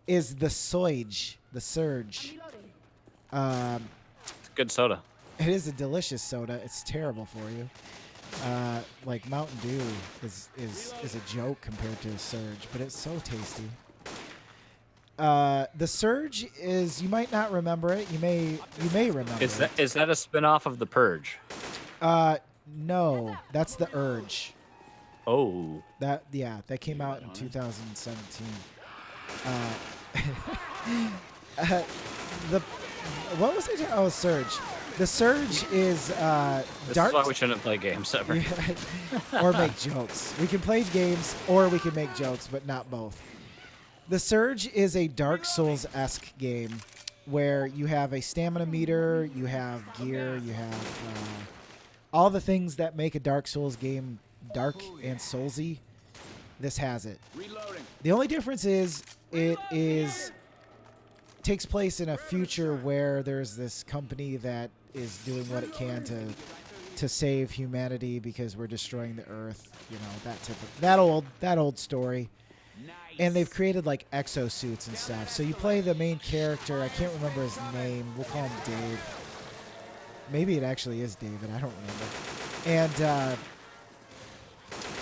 Is the Surge. The Surge. It's a good soda. It is a delicious soda. It's terrible for you. Like Mountain Dew is a joke compared to a Surge, but it's so tasty. The Surge is, you might not remember it. You may remember it. Is that a spin-off of The Purge? No, that's The Urge. Oh. That came out in 2017. What was it? Oh, Surge. The Surge is This dark. is why we shouldn't play games ever. Or make jokes. We can play games or we can make jokes, but not both. The Surge is a Dark Souls-esque game where you have a stamina meter, you have gear, you have all the things that make a Dark Souls game dark and soulsy. This has it. The only difference is it takes place in a future where there's this company that is doing what it can to save humanity because we're destroying the Earth. You know, that old story. And they've created like exosuits and stuff. So you play the main character. I can't remember his name. We'll call him Dave. Maybe it actually is David. I don't remember. And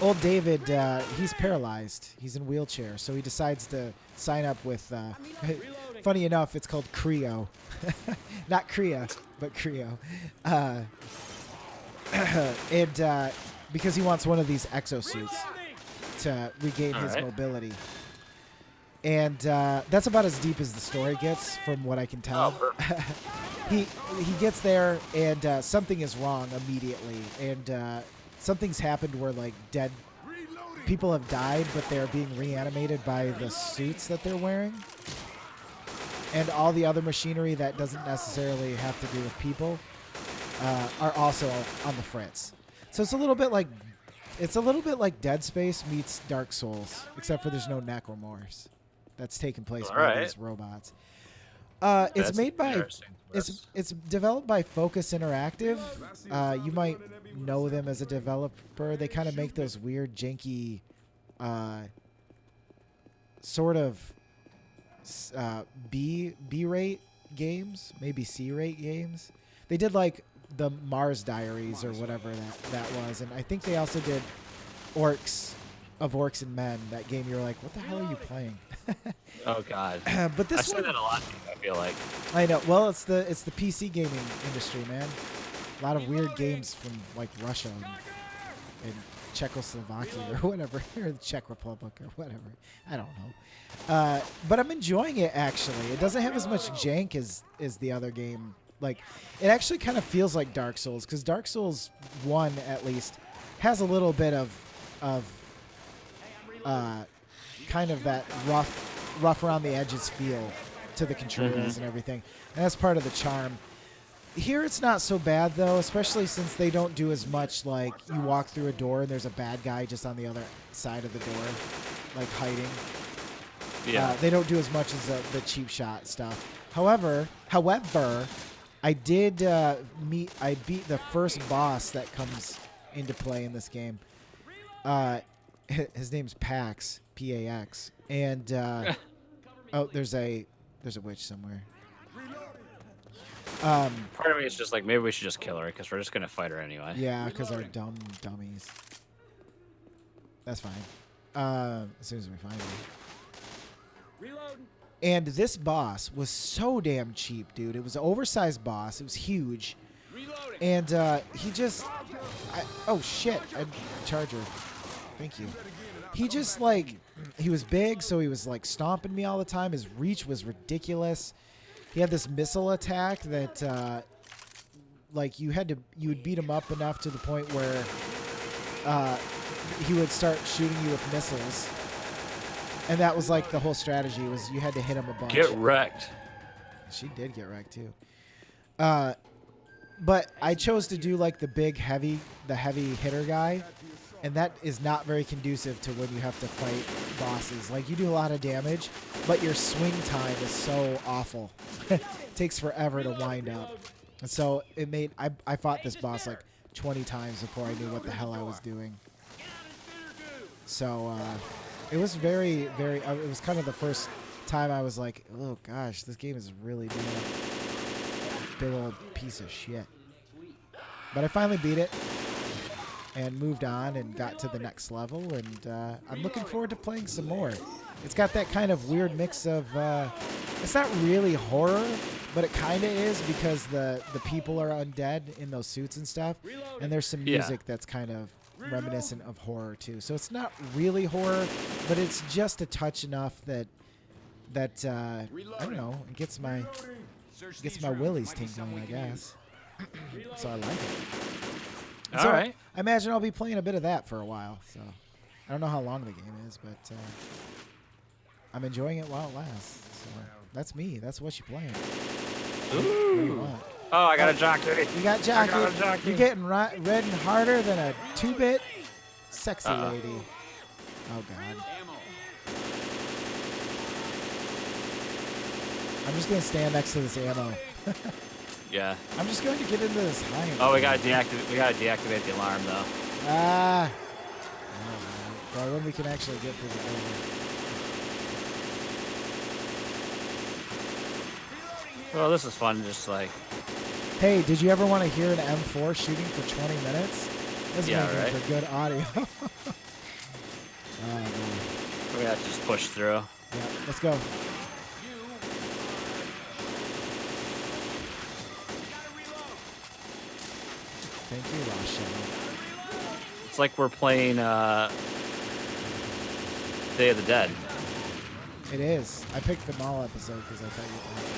old David, he's paralyzed. He's in a wheelchair. So he decides to sign up with, funny enough, it's called Creo. Not Crea, but Creo. And because he wants one of these exosuits to regain his mobility. And that's about as deep as the story gets from what I can tell. He gets there and something is wrong immediately. And something's happened where like dead people have died, but they're being reanimated by the suits that they're wearing. And all the other machinery that doesn't necessarily have to do with people are also on the fritz. So it's a little bit like Dead Space meets Dark Souls, except for there's no necromorphs. That's taking place by these robots. It's made by it's developed by Focus Interactive. You might know them as a developer. They kind of make those weird janky sort of B-rate games, maybe C-rate games. They did like the Mars Diaries or whatever that was, and I think they also did Orcs and Men. That game you're like, what the hell are you playing? Oh God! But this I've seen that a lot. I feel like. I know. Well, it's the PC gaming industry, man. A lot of weird games from like Russia and Czechoslovakia or whatever, or the Czech Republic or whatever. I don't know. But I'm enjoying it actually. It doesn't have as much jank as the other game. Like, it actually kind of feels like Dark Souls, because Dark Souls 1 at least has a little bit of kind of that rough around the edges feel to the controls and everything, and that's part of the charm. Here it's not so bad though, especially since they don't do as much like you walk through a door and there's a bad guy just on the other side of the door, like hiding. Yeah. They don't do as much as the cheap shot stuff. However, I did I beat the first boss that comes into play in this game. His name's Pax, P-A-X, and oh, there's a witch somewhere. Part of me is just like, maybe we should just kill her because we're just gonna fight her anyway. Yeah, because they're dummies. That's fine. As soon as we find her. And this boss was so damn cheap, dude. It was an oversized boss. It was huge. And he just... oh, shit. Charger. Thank you. He just, like... He was big, so he was, like, stomping me all the time. His reach was ridiculous. He had this missile attack that, like, you would beat him up enough to the point where he would start shooting you with missiles. And that was like the whole strategy, was you had to hit him a bunch. Get wrecked. She did get wrecked too. But I chose to do like the heavy hitter guy, and that is not very conducive to when you have to fight bosses. Like, you do a lot of damage, but your swing time is so awful. It takes forever to wind up. And so it made I fought this boss like 20 times before I knew what the hell I was doing. So it was very, very... it was kind of the first time I was like, oh, gosh, this game is really being a big old piece of shit. But I finally beat it and moved on and got to the next level, and I'm looking forward to playing some more. It's got that kind of weird mix of... it's not really horror, but it kind of is, because the people are undead in those suits and stuff, and there's some music that's kind of reminiscent of horror too. So it's not really horror, but it's just a touch enough that I don't know, it gets my willies tingling, I guess. So I like it. All right. I imagine I'll be playing a bit of that for a while. So I don't know how long the game is, but I'm enjoying it while it lasts. So that's me. That's what you're playing. What do you want? Oh, I got a jockey. You got jockey. You're getting red and harder than a 2-bit sexy lady. Oh, God. I'm just going to stand next to this ammo. Yeah. I'm just going to get into this high. Oh, we got to deactivate the alarm, though. Ah. Well, when we can actually get through the door. Well, this is fun. Just like. Hey, did you ever want to hear an M4 shooting for 20 minutes? This Yeah, is right. for good audio. Man. We have to just push through. Yeah, let's go. Thank you, Rochelle. It's like we're playing Day of the Dead. It is. I picked the mall episode because I thought you'd like it.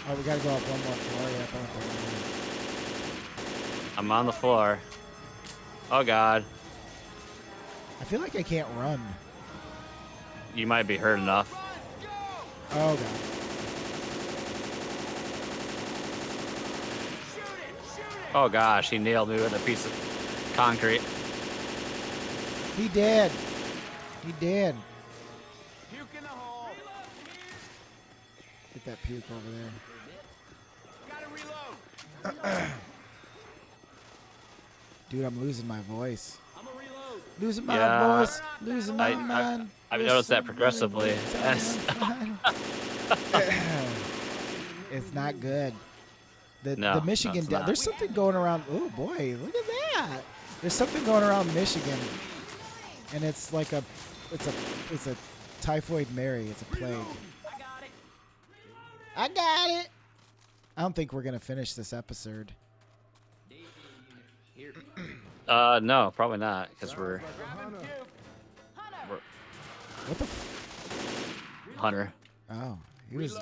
Oh, we gotta go up one more floor. Yeah, I'm on the floor. Oh, God. I feel like I can't run. You might be hurt enough. Oh, God. Oh, gosh. He nailed me with a piece of concrete. He did. He did. Get that puke over there. Dude, I'm losing my voice. Losing my voice. Losing my mind. I've noticed that progressively. Yes. It's not good. The No, Michigan. it's not. There's something going around. Oh boy, look at that. There's something going around Michigan, and it's like it's a typhoid Mary. It's a plague. I got it. I don't think we're gonna finish this episode. No, probably not, because we're What the? Hunter. Oh, he was.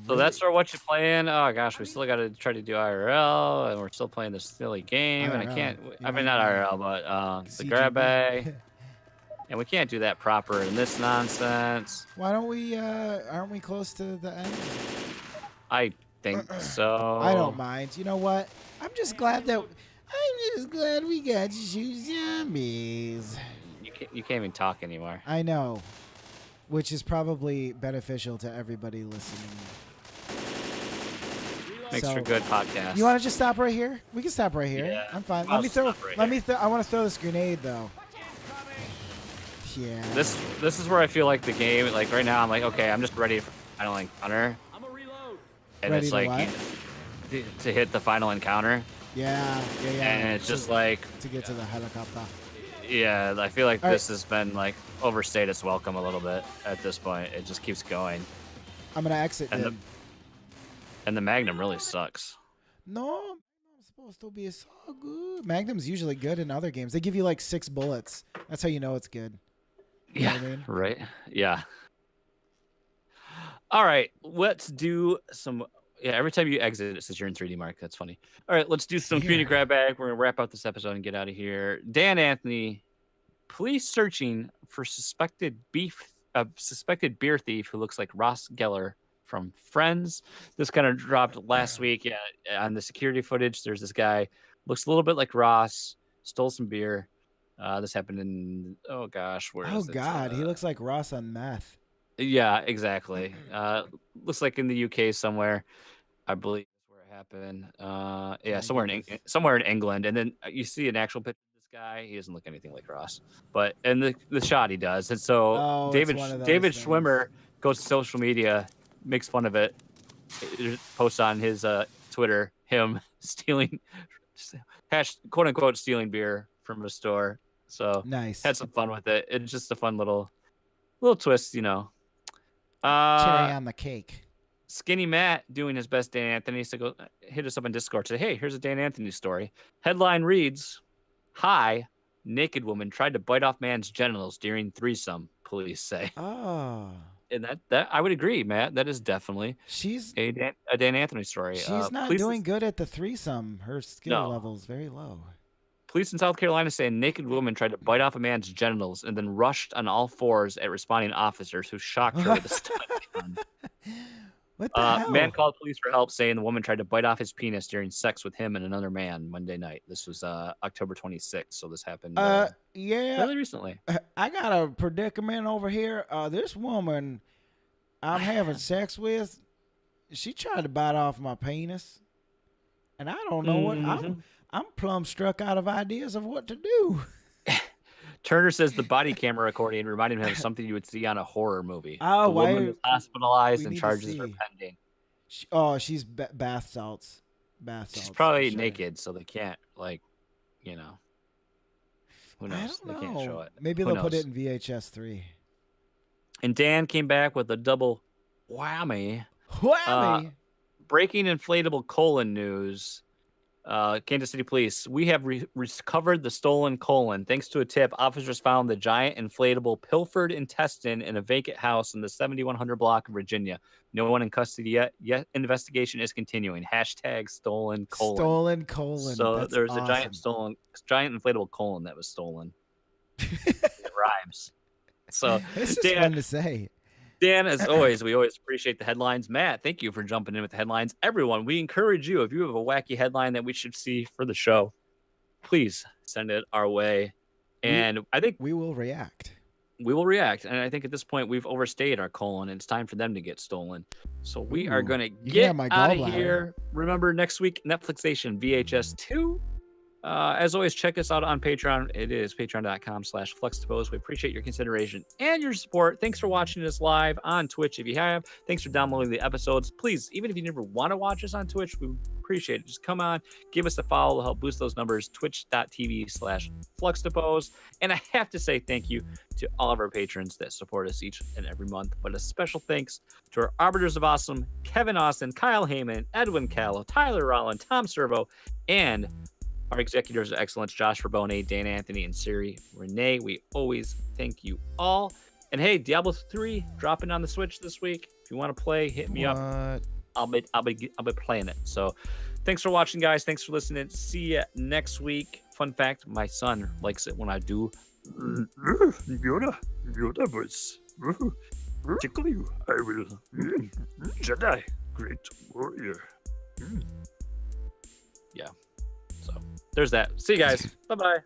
So that's our what you playing. Oh gosh, we still got to try to do IRL, and we're still playing this silly game. And I IRL. can't. You I mean, mean, not IRL, but the CGB. grab bag. And we can't do that proper in this nonsense. Why don't we? Aren't we close to the end? I think so. I don't mind. You know what? I'm just glad we got to shoot zombies. You can't even talk anymore. I know, which is probably beneficial to everybody listening. Makes for good podcast. You want to just stop right here? We can stop right here. Yeah, I'm fine. I'll Let me throw. stop right Let me. here. I want to throw this grenade though. Yeah. This is where I feel like the game. Like right now, I'm like, okay, I'm just ready for Final Encounter. And Ready it's to like what? to hit the final encounter. Yeah. And it's just like to get to the helicopter. Yeah, I feel like All this right. has been like overstayed its welcome a little bit at this point. It just keeps going. I'm gonna exit. And then. the Magnum really sucks. No, I'm supposed to be so good. Magnum's usually good in other games. They give you like 6 bullets. That's how you know it's good. You know Yeah, what I mean? right. Yeah. All right, let's do some. Yeah, every time you exit, it says you're in 3D Mark. That's funny. All right, let's do some community grab bag. We're gonna wrap up this episode and get out of here. Dan Anthony, police searching for suspected beer thief who looks like Ross Geller from Friends. This kind of dropped last week. Yeah, on the security footage, there's this guy looks a little bit like Ross. Stole some beer. This happened in where is it? God, he looks like Ross on meth. Yeah, exactly. Looks like in the UK somewhere. I believe that's where it happened. Yeah, somewhere in England. And then you see an actual picture of this guy. He doesn't look anything like Ross, but and the shot he does. And so David Schwimmer goes to social media, makes fun of it, posts on his Twitter him stealing, quote unquote stealing beer from a store. So Nice. had some fun with it. It's just a fun little twist, you know. Cherry on the cake. Skinny Matt doing his best Dan Anthony, so go hit us up on Discord. Say, hey, here's a Dan Anthony story. Headline reads, "Hi, naked woman tried to bite off man's genitals during threesome, police say." Oh. And that I would agree, Matt. That is definitely a Dan Anthony story. She's not doing good at the threesome. Her skill level is very low. Police in South Carolina say a naked woman tried to bite off a man's genitals and then rushed on all fours at responding officers who shocked her with a stun gun. What the hell? Man called police for help, saying the woman tried to bite off his penis during sex with him and another man Monday night. This was October 26th, so this happened really recently. I got a predicament over here. This woman I'm having sex with, she tried to bite off my penis, and I don't know what I'm plumb struck out of ideas of what to do. Turner says the body camera recording reminded him of something you would see on a horror movie. Oh, the woman was hospitalized and charges are pending. She's bath salts. She's probably naked, so they can't, who knows? I don't know. They can't show it. Maybe they'll put it in VHS 3. And Dan came back with a double whammy. Breaking inflatable colon news. Kansas City Police, we have recovered the stolen colon. Thanks to a tip, officers found the giant inflatable pilfered intestine in a vacant house in the 7100 block of Virginia. No one in custody yet. Investigation is continuing. # stolen colon. Stolen colon. So that's there's awesome. a giant inflatable colon that was stolen. It rhymes. So it's just fun to say. Dan, as always, we always appreciate the headlines. Matt, thank you for jumping in with the headlines. Everyone, we encourage you, if you have a wacky headline that we should see for the show, please send it our way. And I think we will react. We will react. And I think at this point, we've overstayed our colon, and it's time for them to get stolen. So we are going to get out of here. Remember, next week, Netflixation VHS 2. As always, check us out on Patreon. It is patreon.com/Fluxtaposed. We appreciate your consideration and your support. Thanks for watching us live on Twitch if you have. Thanks for downloading the episodes. Please, even if you never want to watch us on Twitch, we appreciate it. Just come on, give us a follow to help boost those numbers. Twitch.tv/Fluxtaposed. And I have to say thank you to all of our patrons that support us each and every month. But a special thanks to our Arbiters of Awesome, Kevin Austin, Kyle Heyman, Edwin Callow, Tyler Rollin, Tom Servo, and our executors of excellence, Josh Rabone, Dan Anthony, and Siri Renee. We always thank you all. And hey, Diablo 3 dropping on the Switch this week. If you want to play, hit me up. I'll be playing it. So thanks for watching, guys. Thanks for listening. See you next week. Fun fact, my son likes it when I do Yoda voice. Tickle you. I will. Jedi, great warrior. Yeah. So there's that. See you guys. Bye-bye.